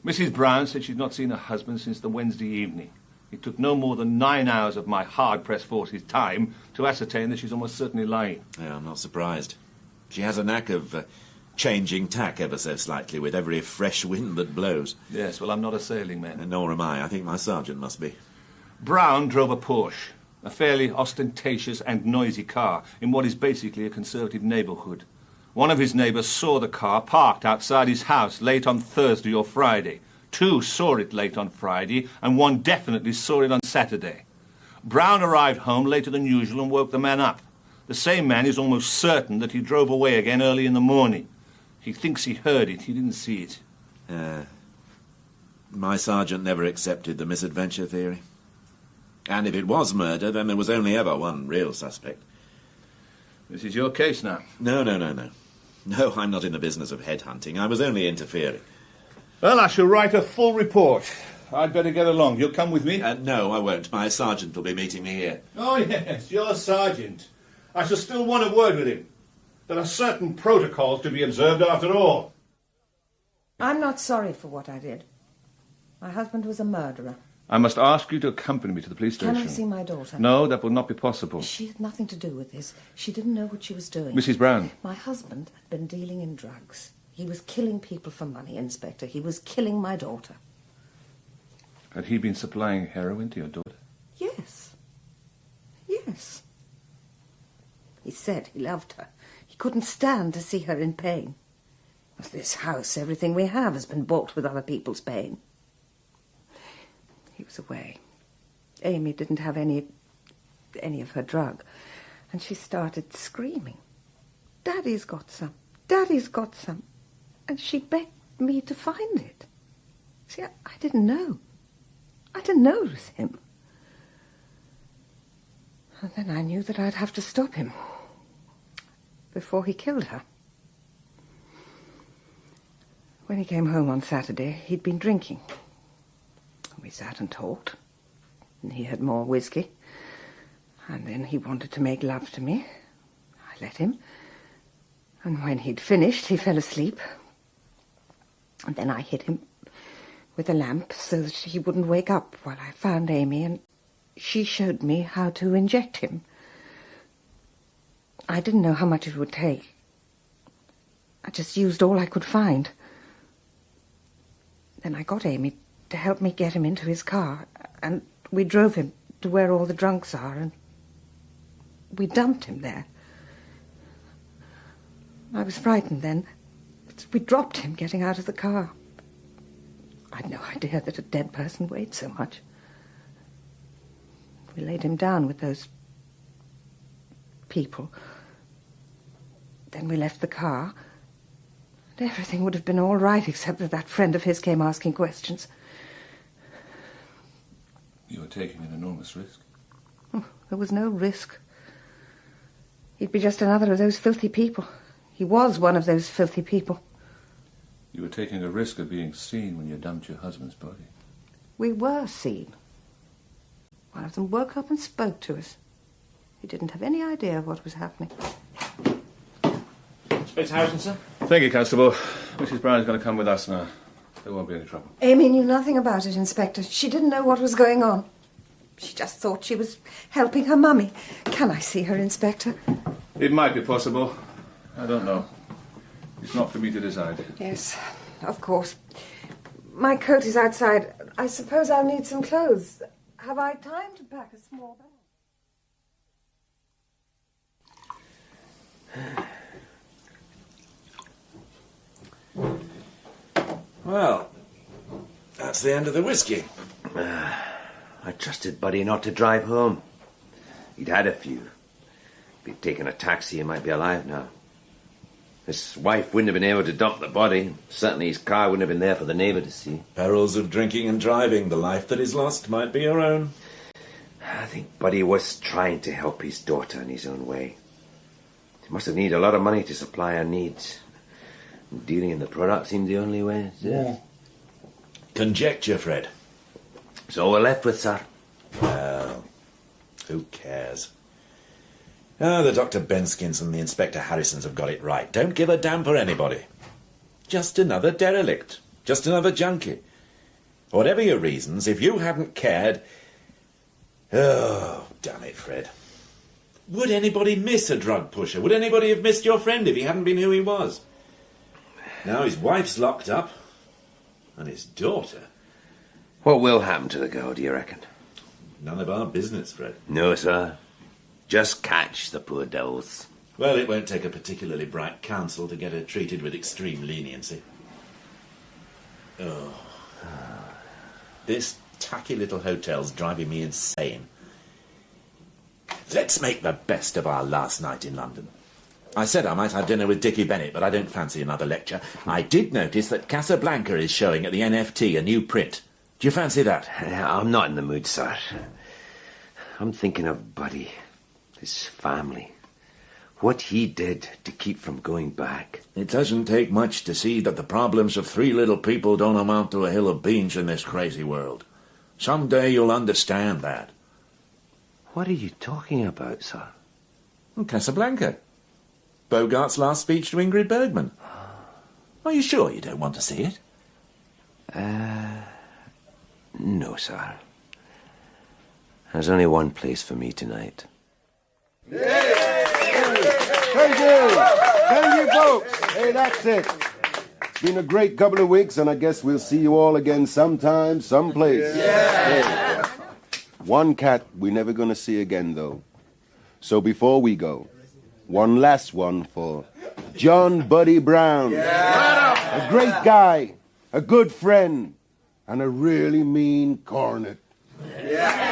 Mrs. Brown said she'd not seen her husband since the Wednesday evening. It took no more than 9 hours of my hard-pressed force's time to ascertain that she's almost certainly lying. Yeah, I'm not surprised. She has a knack of changing tack ever so slightly with every fresh wind that blows. Yes, well, I'm not a sailing man. And nor am I. I think my sergeant must be. Brown drove a Porsche, a fairly ostentatious and noisy car in what is basically a conservative neighbourhood. One of his neighbours saw the car parked outside his house late on Thursday or Friday. 2 saw it late on Friday, and 1 definitely saw it on Saturday. Brown arrived home later than usual and woke the man up. The same man is almost certain that he drove away again early in the morning. He thinks he heard it. He didn't see it. My sergeant never accepted the misadventure theory. And if it was murder, then there was only ever one real suspect. This is your case now? No. No, I'm not in the business of headhunting. I was only interfering. Well, I shall write a full report. I'd better get along. You'll come with me? No, I won't. My sergeant will be meeting me here. Oh, yes, your sergeant. I shall still want a word with him. There are certain protocols to be observed after all. I'm not sorry for what I did. My husband was a murderer. I must ask you to accompany me to the police station. Can I see my daughter? No, that will not be possible. She had nothing to do with this. She didn't know what she was doing. Mrs. Brown. My husband had been dealing in drugs. He was killing people for money, Inspector. He was killing my daughter. Had he been supplying heroin to your daughter? Yes. Yes. He said he loved her. He couldn't stand to see her in pain. With this house, everything we have has been bought with other people's pain. He was away. Amy didn't have any of her drug, and she started screaming. Daddy's got some. Daddy's got some. And she begged me to find it. See, I didn't know. I didn't know it was him. And then I knew that I'd have to stop him before he killed her. When he came home on Saturday, he'd been drinking. We sat and talked, and he had more whiskey. And then he wanted to make love to me. I let him. And when he'd finished, he fell asleep. And then I hit him with a lamp so that he wouldn't wake up while I found Amy, and she showed me how to inject him. I didn't know how much it would take. I just used all I could find. Then I got Amy to help me get him into his car, and we drove him to where all the drunks are, and we dumped him there. I was frightened then. We dropped him getting out of the car. I'd no idea that a dead person weighed so much. We laid him down with those people. Then we left the car, and everything would have been all right except that friend of his came asking questions. You were taking an enormous risk. Oh, there was no risk. He'd be just another of those filthy people. He was one of those filthy people. You were taking a risk of being seen when you dumped your husband's body. We were seen. One of them woke up and spoke to us. He didn't have any idea of what was happening. Inspector Harrison, sir? Thank you, Constable. Mrs. Brown's going to come with us now. There won't be any trouble. Amy knew nothing about it, Inspector. She didn't know what was going on. She just thought she was helping her mummy. Can I see her, Inspector? It might be possible. I don't know. It's not for me to decide. Yes, of course. My coat is outside. I suppose I'll need some clothes. Have I time to pack a small bag? Well, that's the end of the whiskey. I trusted Buddy not to drive home. He'd had a few. If he'd taken a taxi, he might be alive now. His wife wouldn't have been able to dump the body. Certainly his car wouldn't have been there for the neighbour to see. Perils of drinking and driving. The life that is lost might be your own. I think Buddy was trying to help his daughter in his own way. He must have needed a lot of money to supply her needs. Dealing in the product seemed the only way. Yeah. Conjecture, Fred. So we're left with, sir. Well, who cares? Oh, the Dr. Benskins and the Inspector Harrisons have got it right. Don't give a damn for anybody. Just another derelict. Just another junkie. Whatever your reasons, if you hadn't cared... Oh, damn it, Fred. Would anybody miss a drug pusher? Would anybody have missed your friend if he hadn't been who he was? Now his wife's locked up. And his daughter... What will happen to the girl, do you reckon? None of our business, Fred. No, sir. Just catch the poor devils. Well, it won't take a particularly bright counsel to get her treated with extreme leniency. Oh. This tacky little hotel's driving me insane. Let's make the best of our last night in London. I said I might have dinner with Dickie Bennett, but I don't fancy another lecture. I did notice that Casablanca is showing at the NFT, a new print. Do you fancy that? I'm not in the mood, sir. I'm thinking of Buddy, his family. What he did to keep from going back. It doesn't take much to see that the problems of three little people don't amount to a hill of beans in this crazy world. Someday you'll understand that. What are you talking about, sir? Casablanca. Bogart's last speech to Ingrid Bergman. Are you sure you don't want to see it? No, sir. There's only one place for me tonight. Thank you! Thank you, folks! Hey, that's it. It's been a great couple of weeks, and I guess we'll see you all again sometime, someplace. Yeah. Hey, one cat we're never gonna see again, though. So before we go, one last one for John Buddy Brown. Yeah. A great guy, a good friend, and a really mean cornet. Yeah.